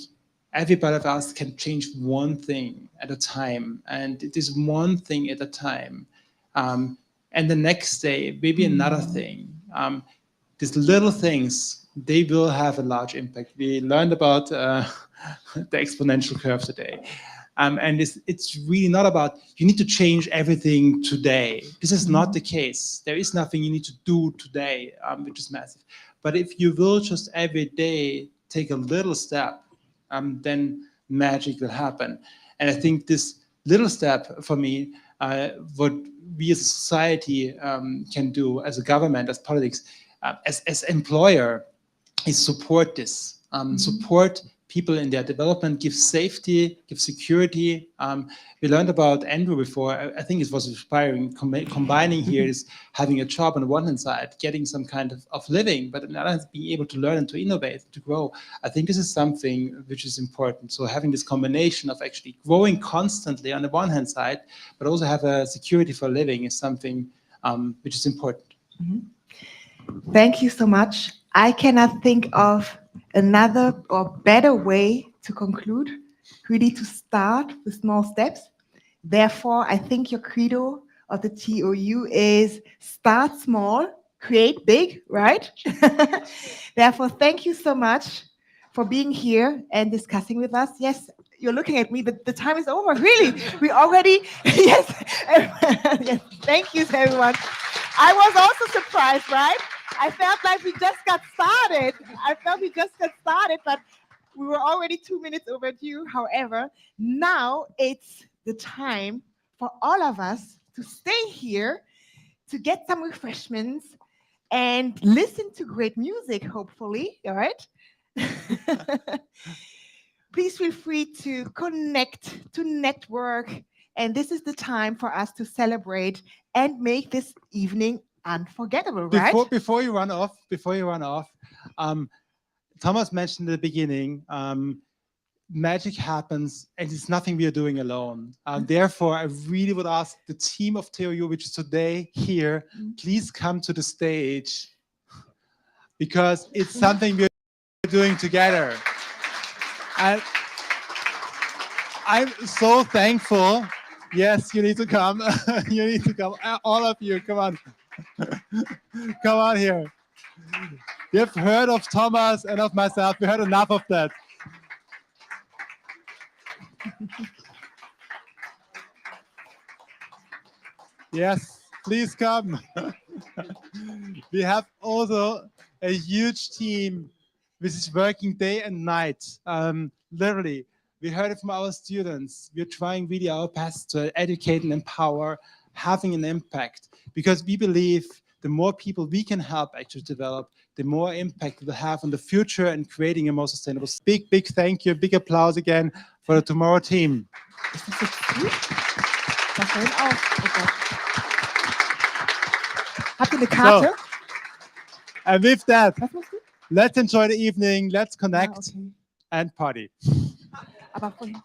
everybody of us can change one thing at a time, and it is one thing at a time. And the next day, maybe another thing. These little things, they will have a large impact. We learned about the exponential curve today. And it's really not about, you need to change everything today. This is not the case. There is nothing you need to do today, which is massive. But if you will just every day take a little step, then magic will happen. And I think this little step for me, what we as a society can do, as a government, as politics, as employer, is support this, support people in their development, give safety, give security. We learned about Andrew before. I think it was inspiring. Combining here is having a job on the one hand side, getting some kind of living, but on the other hand, being able to learn and to innovate, to grow. I think this is something which is important. So having this combination of actually growing constantly on the one hand side, but also have a security for living is something which is important. Thank you so much. I cannot think of another or better way to conclude, really to start with small steps. Therefore, I think your credo of the TOU is start small, create big, right? Therefore, thank you so much for being here and discussing with us. Yes, you're looking at me, but the time is over, really. We already, yes, yes, thank you to everyone. I was also surprised, right? I felt like we just got started. But we were already 2 minutes overdue. However, now it's the time for all of us to stay here, to get some refreshments and listen to great music, hopefully, all right? Please feel free to connect, to network, and this is the time for us to celebrate and make this evening unforgettable, right? Before you run off, Thomas mentioned at the beginning, magic happens and it's nothing we are doing alone. Therefore, I really would ask the team of TOU, which is today here, please come to the stage because it's something we're doing together. And I'm so thankful. Yes, you need to come. You need to come. All of you, come on. Come on here. You've heard of Thomas and of myself. We heard enough of that. Yes, please come. We have also a huge team which is working day and night. Literally, we heard it from our students. We're trying really our best to educate and empower, having an impact, because we believe the more people we can help actually develop, the more impact it will have on the future and creating a more sustainable. Big, big thank you, big applause again for the Tomorrow team. Habt ihr eine Karte? So, and with that, let's enjoy the evening, let's connect and party. Aber vorhin.